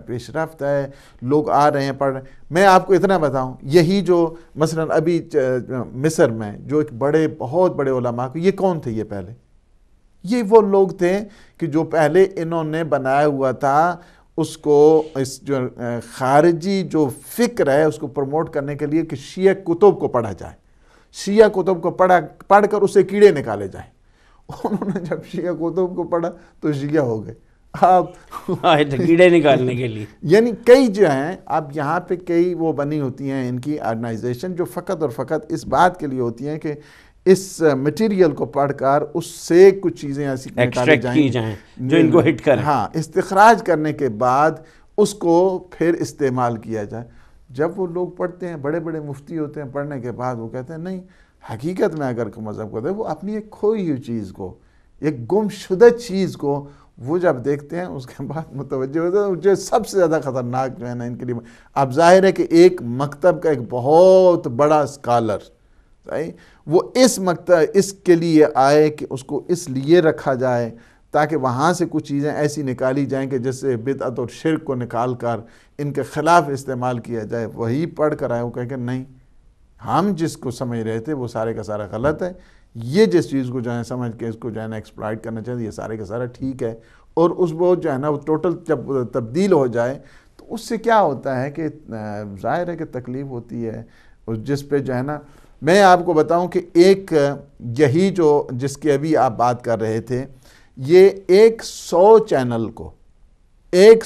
پیش رفت ہے، لوگ آ رہے ہیں پڑھ رہے ہیں. میں آپ کو اتنا بتاؤں، یہی جو مثلا ابھی مصر میں جو ایک بہت بڑے علماء کو، یہ کون تھے؟ یہ پہلے یہ وہ لوگ تھے کہ جو پہلے انہوں نے بنایا ہوا تھا اس کو، اس جو خارجی جو فکر ہے اس کو پروموٹ کرنے کے لیے کہ شیعہ کتب کو پڑھا جائے، شیعہ کتب کو پڑھ کر اسے کیڑے نکالے جائیں. انہوں نے جب شیعہ کتب کو پڑھا تو شیعہ ہو گئے. آپ کیڑے نکالنے کے لیے یعنی کئی جو ہیں اب یہاں پہ کئی وہ بنی ہوتی ہیں ان کی آرگنائزیشن جو فقط اور فقط اس بات کے لیے ہوتی ہیں کہ اس مٹیریل کو پڑھ کر اس سے کچھ چیزیں ایسی نکالی جائیں جو ان کو ہٹ کریں. ہاں، استخراج کرنے کے بعد اس کو پھر استعمال کیا جائے. جب وہ لوگ پڑھتے ہیں، بڑے بڑے مفتی ہوتے ہیں، پڑھنے کے بعد وہ کہتے ہیں نہیں، حقیقت میں اگر کوئی مذہب کو دے، وہ اپنی ایک کھوئی ہوئی چیز کو، ایک گم شدہ چیز کو وہ جب دیکھتے ہیں اس کے بعد متوجہ ہوتے ہیں. جو سب سے زیادہ خطرناک جو ہے نا ان کے لیے، اب ظاہر ہے کہ ایک مکتب کا ایک بہت بڑا اسکالر وہ اس مکتب اس کے لیے آئے کہ اس کو اس لیے رکھا جائے تاکہ وہاں سے کچھ چیزیں ایسی نکالی جائیں کہ جس سے بدعت اور شرک کو نکال کر ان کے خلاف استعمال کیا جائے. وہی پڑھ کر آئے، وہ کہہ کہ نہیں، ہم جس کو سمجھ رہے تھے وہ سارے کا سارا غلط ہے، یہ جس چیز کو جو ہے سمجھ کے اس کو جو ہے نا ایکسپلائٹ کرنا چاہتے، یہ سارے کا سارا ٹھیک ہے. اور اس وہ جو ہے نا وہ ٹوٹل جب تبدیل ہو جائے تو اس سے کیا ہوتا ہے کہ ظاہر ہے کہ تکلیف ہوتی ہے. اور جس پہ جو ہے نا میں آپ کو بتاؤں کہ ایک یہی جو جس کی ابھی آپ بات کر رہے تھے، یہ 100 چینل کو ایک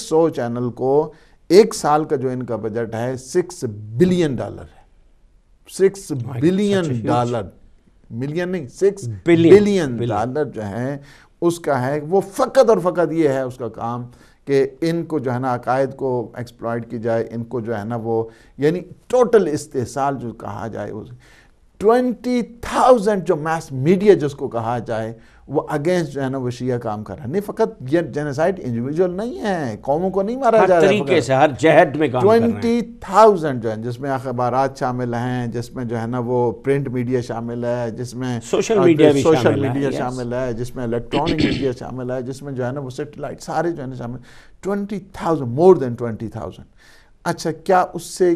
سال کا جو ان کا بجٹ ہے $6 بلین ہے. $6 بلین، ملین نہیں، $6 بلین جو ہے اس کا ہے. وہ فقط اور فقط یہ ہے اس کا کام کہ ان کو جو ہے نا عقائد کو ایکسپلائٹ کی جائے، ان کو جو ہے نا وہ یعنی ٹوٹل استحصال جو کہا جائے، 20,000 جو میس میڈیا جس کو کہا جائے وہ اگینسٹ جو ہے نا وہ شیعہ کام کر رہا ہے. نہیں، فقط یہ جینیسائڈ انڈیویجول نہیں ہے، قوموں کو نہیں مارا جا رہا ہے، ہر طریقے سے ہر جہد میں کام کر رہے ہیں. 20,000 جو ہیں جس میں اخبارات شامل ہیں، جس میں جو ہے نا وہ پرنٹ میڈیا شامل ہے، جس میں سوشل میڈیا بھی شامل ہے، جس میں الیکٹرانک میڈیا شامل ہے، جس میں جو ہے نا وہ سیٹلائٹ سارے جو ہے نا شامل. 20,000، مور دین 20,000. اچھا، کیا اس سے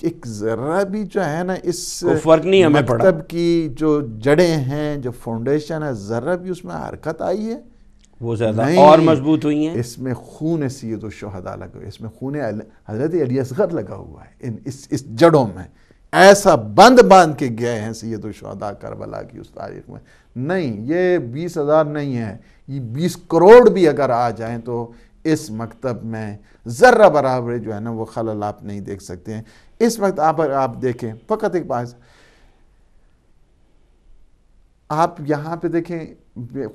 ایک ذرا بھی جو ہے نا اس فرق نہیں ہمیں پڑا؟ مکتب کی جو جڑیں ہیں، جو فاؤنڈیشن ہے، ذرا بھی اس میں حرکت آئی ہے؟ وہ زیادہ اور مضبوط ہوئی ہیں. اس میں خون سید الشہداء لگا ہوا ہے، اس میں خون حضرت علی اصغر لگا ہوا ہے. اس جڑوں میں ایسا باندھ کے گئے ہیں سید الشہداء کربلا کی اس تاریخ میں. نہیں، یہ 20,000 نہیں ہے، یہ 20 کروڑ بھی اگر آ جائیں تو اس مکتب میں ذرہ برابر جو ہے نا وہ خلل آپ نہیں دیکھ سکتے ہیں. اس وقت آپ دیکھیں، فقط ایک بات آپ یہاں پہ دیکھیں،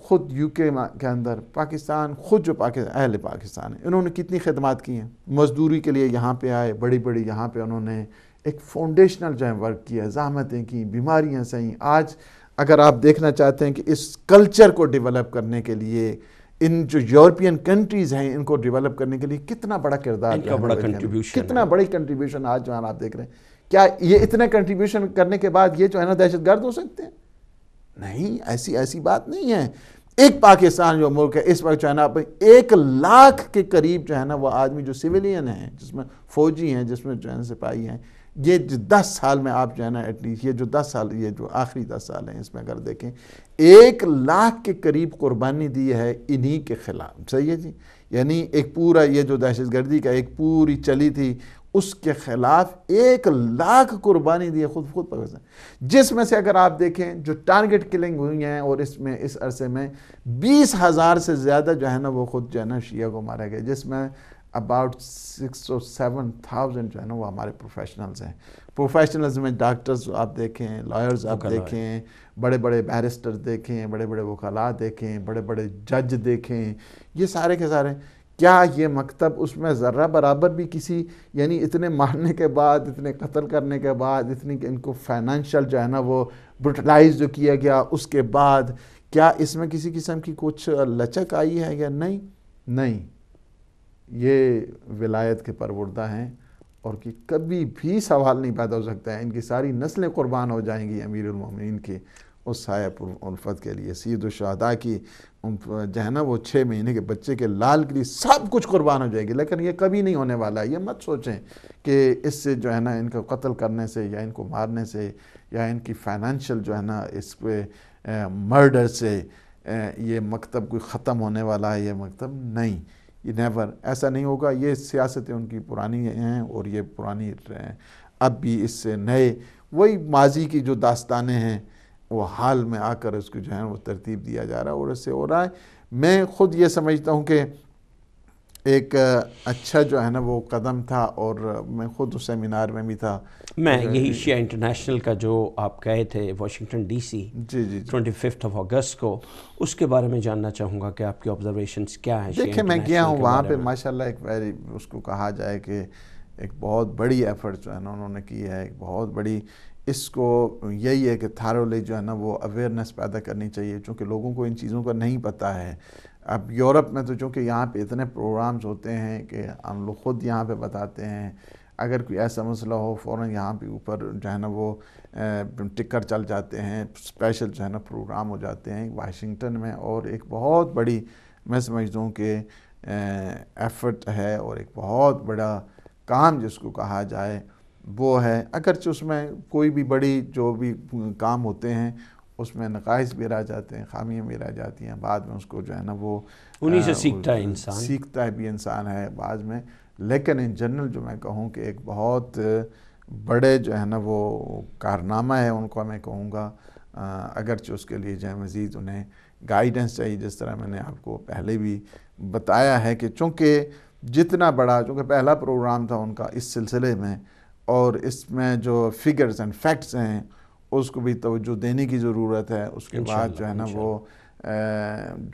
خود یو کے کے اندر پاکستان، خود جو اہل پاکستان ہیں، انہوں نے کتنی خدمات کی ہیں. مزدوری کے لیے یہاں پہ آئے، بڑی یہاں پہ انہوں نے ایک فاؤنڈیشنل جو ہے ورک کیا، زحمتیں کی، بیماریاں سہیں. آج اگر آپ دیکھنا چاہتے ہیں کہ اس کلچر کو ڈیولپ کرنے کے لیے ان جو یورپین کنٹریز ہیں ان کو ڈیولپ کرنے کے لیے کتنا بڑا کردار، کتنا بڑی کنٹریبیوشن آج جو ہے آپ دیکھ رہے ہیں. کیا یہ اتنا کنٹریبیوشن کرنے کے بعد یہ جو ہے نا دہشت گرد ہو سکتے ہیں؟ نہیں، ایسی بات نہیں ہے. ایک پاکستان جو ملک ہے اس وقت جو ہے نا 1,00,000 کے قریب جو ہے نا وہ آدمی جو سویلین ہیں، جس میں فوجی ہیں، جس میں جو ہے نا سپاہی ہیں، یہ 10 سال میں آپ جو ہے نا ایٹ لیسٹ یہ جو 10 سال، یہ جو آخری 10 سال ہیں، اس میں اگر دیکھیں 1,00,000 کے قریب قربانی دی ہے انہی کے خلاف. صحیح ہے جی؟ یعنی ایک پورا یہ جو دہشت گردی کا ایک پوری چلی تھی اس کے خلاف 1,00,000 قربانی دی ہے خود پاکستان. جس میں سے اگر آپ دیکھیں جو ٹارگٹ کلنگ ہوئی ہیں اور اس عرصے میں 20,000 سے زیادہ جو ہے نا وہ خود جو ہے نا شیعہ کو مارا گیا، جس میں about 6 or 7,000 جو ہے نا وہ ہمارے پروفیشنلز ہیں. پروفیشنلز میں ڈاکٹرز آپ دیکھیں، لائرز آپ دیکھیں، بڑے بیرسٹر دیکھیں، بڑے وکلاء دیکھیں، بڑے جج دیکھیں، یہ سارے کے سارے. کیا یہ مکتب اس میں ذرہ برابر بھی کسی یعنی اتنے مارنے کے بعد، اتنے قتل کرنے کے بعد، اتنی ان کو فائنینشیل جو ہے نا وہ بروٹلائز جو کیا گیا اس کے بعد، کیا اس میں کسی قسم کی کچھ لچک آئی ہے یا نہیں؟ نہیں، یہ ولایت کے پروردہ ہیں اور کہ کبھی بھی سوال نہیں پیدا ہو سکتا ہے، ان کی ساری نسلیں قربان ہو جائیں گی امیر المومنین کے اس سایہ پر الفت کے لیے. سید الشہداء کی جو ہے نا وہ 6 مہینے کے بچے کے لال کے لیے سب کچھ قربان ہو جائے گی، لیکن یہ کبھی نہیں ہونے والا ہے. یہ مت سوچیں کہ اس سے جو ہے نا ان کو قتل کرنے سے یا ان کو مارنے سے یا ان کی فائنینشیل جو ہے نا اس پہ مرڈر سے یہ مکتب کوئی ختم ہونے والا ہے. یہ مکتب نہیں، یہ نیور ایسا نہیں ہوگا. یہ سیاستیں ان کی پرانی ہیں اور یہ پرانی اب بھی اس سے نئے وہی ماضی کی جو داستانیں ہیں وہ حال میں آ کر اس کو جو ہے وہ ترتیب دیا جا رہا ہے اور اس سے ہو رہا ہے. میں خود یہ سمجھتا ہوں کہ ایک اچھا جو ہے نا وہ قدم تھا اور میں خود اس سیمینار میں بھی تھا. میں یہی شیعہ انٹرنیشنل کا جو آپ گئے تھے واشنگٹن ڈی سی 25 اگست کو، اس کے بارے میں جاننا چاہوں گا کہ آپ کی آبزرویشنز کیا ہیں. دیکھیں میں گیا ہوں وہاں پہ، ماشاءاللہ ایک ویری اس کو کہا جائے کہ ایک بہت بڑی ایفرٹ جو ہے نا انہوں نے کی ہے، ایک بہت بڑی. اس کو یہی ہے کہ تھارولی جو ہے نا وہ اویئرنیس پیدا کرنی چاہیے، چونکہ لوگوں کو ان چیزوں کا نہیں پتہ ہے. اب یورپ میں تو چونکہ یہاں پہ اتنے پروگرامز ہوتے ہیں کہ ہم لوگ خود یہاں پہ بتاتے ہیں، اگر کوئی ایسا مسئلہ ہو فوراً یہاں پہ اوپر جو ہے نا وہ ٹکر چل جاتے ہیں، اسپیشل جو ہے نا پروگرام ہو جاتے ہیں واشنگٹن میں. اور ایک بہت بڑی میں سمجھتا ہوں کہ ایفرٹ ہے اور ایک بہت بڑا کام جس کو کہا جائے وہ ہے. اگرچہ اس میں کوئی بھی بڑی جو بھی کام ہوتے ہیں اس میں نقائص بھی رہ جاتے ہیں، خامیاں بھی رہ جاتی ہیں، بعد میں اس کو جو ہے نا وہ انہی سے سیکھتا ہے انسان، سیکھتا ہے بھی انسان ہے بعد میں. لیکن ان جنرل جو میں کہوں کہ ایک بہت بڑے جو ہے نا وہ کارنامہ ہے ان کو میں کہوں گا. اگرچہ اس کے لیے جو ہے مزید انہیں گائیڈنس چاہیے، جس طرح میں نے آپ کو پہلے بھی بتایا ہے کہ چونکہ جتنا بڑا، چونکہ پہلا پروگرام تھا ان کا اس سلسلے میں اور اس میں جو فگرز اینڈ فیکٹس ہیں اس کو بھی توجہ دینے کی ضرورت ہے. اس کے بعد جو ہے نا وہ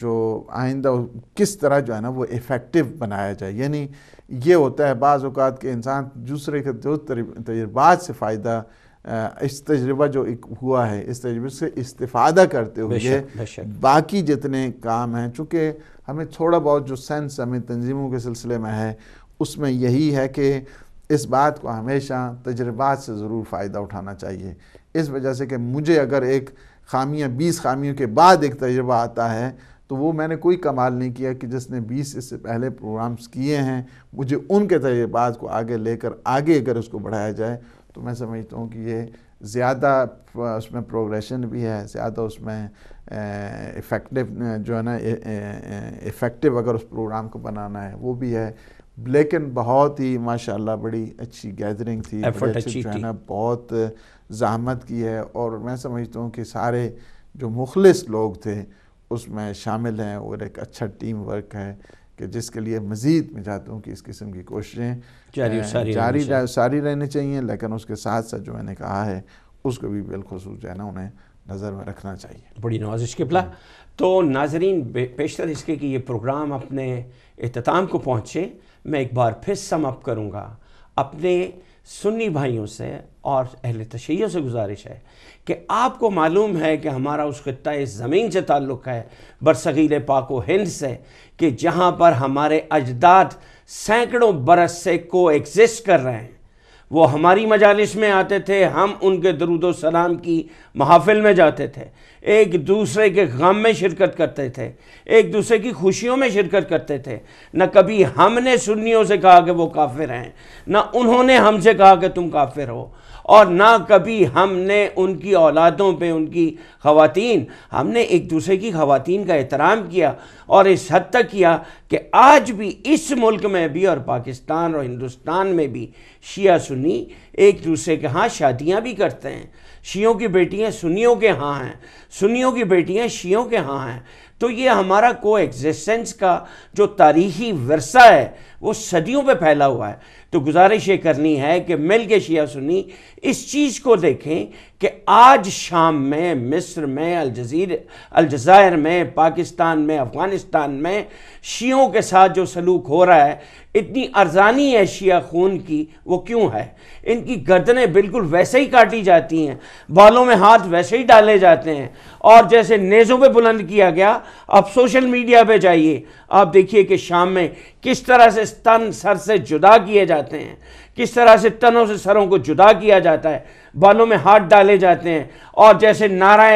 جو آئندہ کس طرح جو ہے نا وہ ایفیکٹو بنایا جائے. یعنی یہ ہوتا ہے بعض اوقات کہ انسان دوسرے کے جو تجربات سے فائدہ، اس تجربہ جو ہوا ہے اس تجربے سے استفادہ کرتے ہوئے باقی جتنے کام ہیں، چونکہ ہمیں تھوڑا بہت جو سینس ہمیں تنظیموں کے سلسلے میں ہے اس میں یہی ہے کہ اس بات کو ہمیشہ تجربات سے ضرور فائدہ اٹھانا چاہیے. اس وجہ سے کہ مجھے اگر ایک 20 خامیوں کے بعد ایک تجربہ آتا ہے تو وہ میں نے کوئی کمال نہیں کیا کہ جس نے 20 اس سے پہلے پروگرامز کیے ہیں. مجھے ان کے تجربات کو آگے لے کر آگے اگر اس کو بڑھایا جائے تو میں سمجھتا ہوں کہ یہ زیادہ اس میں پروگریشن بھی ہے، زیادہ اس میں ایفیکٹو جو ہے نا ایفیکٹو اگر اس پروگرام کو بنانا ہے وہ بھی ہے. لیکن بہت ہی ماشاءاللہ بڑی اچھی گیدرنگ تھی، جو ہے نا بہت زحمت کی ہے. اور میں سمجھتا ہوں کہ سارے جو مخلص لوگ تھے اس میں شامل ہیں اور ایک اچھا ٹیم ورک ہے کہ جس کے لیے مزید میں چاہتا ہوں کہ اس قسم کی کوششیں جاری رہنی چاہیے. لیکن اس کے ساتھ ساتھ جو میں نے کہا ہے اس کو بھی بالخصوص جو ہے نا انہیں نظر میں رکھنا چاہیے. بڑی نوازش قبلہ. تو ناظرین بیشتر اس کے کہ یہ پروگرام اپنے اختتام کو پہنچے، میں ایک بار پھر سم اپ کروں گا. اپنے سنی بھائیوں سے اور اہل تشیع سے گزارش ہے کہ آپ کو معلوم ہے کہ ہمارا اس خطہ زمین سے تعلق ہے، برصغیر پاک و ہند سے، کہ جہاں پر ہمارے اجداد سینکڑوں برس سے کو ایگزسٹ کر رہے ہیں. وہ ہماری مجالس میں آتے تھے، ہم ان کے درود و سلام کی محافل میں جاتے تھے، ایک دوسرے کے غم میں شرکت کرتے تھے، ایک دوسرے کی خوشیوں میں شرکت کرتے تھے. نہ کبھی ہم نے سنیوں سے کہا کہ وہ کافر ہیں، نہ انہوں نے ہم سے کہا کہ تم کافر ہو، اور نہ کبھی ہم نے ان کی اولادوں پہ، ان کی خواتین، ہم نے ایک دوسرے کی خواتین کا احترام کیا اور اس حد تک کیا کہ آج بھی اس ملک میں بھی اور پاکستان اور ہندوستان میں بھی شیعہ سنی ایک دوسرے کے ہاں شادیاں بھی کرتے ہیں. شیعوں کی بیٹیاں سنیوں کے ہاں ہیں، سنیوں کی بیٹیاں شیعوں کے ہاں ہیں. تو یہ ہمارا کو ایگزسٹنس کا جو تاریخی ورثہ ہے وہ صدیوں پہ پھیلا ہوا ہے۔ تو گزارش یہ کرنی ہے کہ مل کے شیعہ سنی اس چیز کو دیکھیں کہ آج شام میں، مصر میں، الجزائر میں، پاکستان میں، افغانستان میں شیعوں کے ساتھ جو سلوک ہو رہا ہے، اتنی ارزانی ہے شیعہ خون کی، وہ کیوں ہے؟ ان کی گردنیں بالکل ویسے ہی کاٹی جاتی ہیں، بالوں میں ہاتھ ویسے ہی ڈالے جاتے ہیں، اور جیسے نیزوں پہ بلند کیا گیا۔ آپ سوشل میڈیا پہ جائیے، آپ دیکھیے کہ شام میں کس طرح سے تن سر سے جدا کیے جاتے ہیں، کس طرح سے تنوں سے سروں کو جدا کیا جاتا ہے، بالوں میں ہاتھ ڈالے جاتے ہیں، اور جیسے نعرہ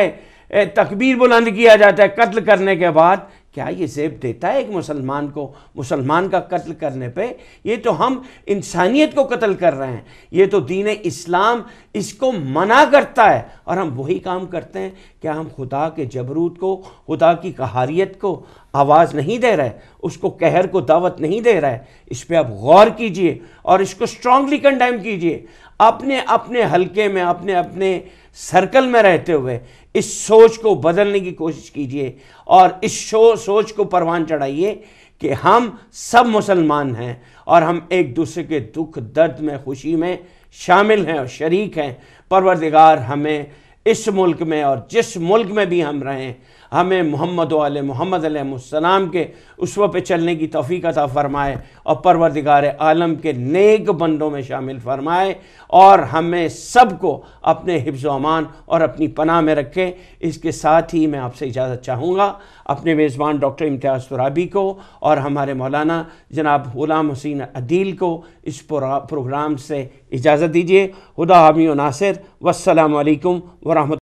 تکبیر بلند کیا جاتا ہے قتل کرنے کے بعد۔ کیا یہ زیب دیتا ہے ایک مسلمان کو مسلمان کا قتل کرنے پہ؟ یہ تو ہم انسانیت کو قتل کر رہے ہیں، یہ تو دین اسلام اس کو منع کرتا ہے، اور ہم وہی کام کرتے ہیں۔ کیا ہم خدا کے جبروت کو، خدا کی قہاریت کو آواز نہیں دے رہے، اس کو قہر کو دعوت نہیں دے رہے؟ اس پہ آپ غور کیجئے اور اس کو اسٹرانگلی کنڈیم کیجئے۔ اپنے حلقے میں، اپنے سرکل میں رہتے ہوئے اس سوچ کو بدلنے کی کوشش کیجئے، اور اس سوچ کو پروان چڑھائیے کہ ہم سب مسلمان ہیں، اور ہم ایک دوسرے کے دکھ درد میں، خوشی میں شامل ہیں اور شریک ہیں۔ پروردگار ہمیں اس ملک میں اور جس ملک میں بھی ہم رہیں، ہمیں محمد و آل محمد علیہ السلام کے اسوہ پہ چلنے کی توفیق عطا فرمائے، اور پروردگار عالم کے نیک بندوں میں شامل فرمائے، اور ہمیں سب کو اپنے حفظ و امان اور اپنی پناہ میں رکھے۔ اس کے ساتھ ہی میں آپ سے اجازت چاہوں گا، اپنے میزبان ڈاکٹر امتیاز ترابی کو اور ہمارے مولانا جناب غلام حسین عدیل کو اس پروگرام سے اجازت دیجیے۔ خدا حامی و ناصر، والسلام علیکم ورحمۃ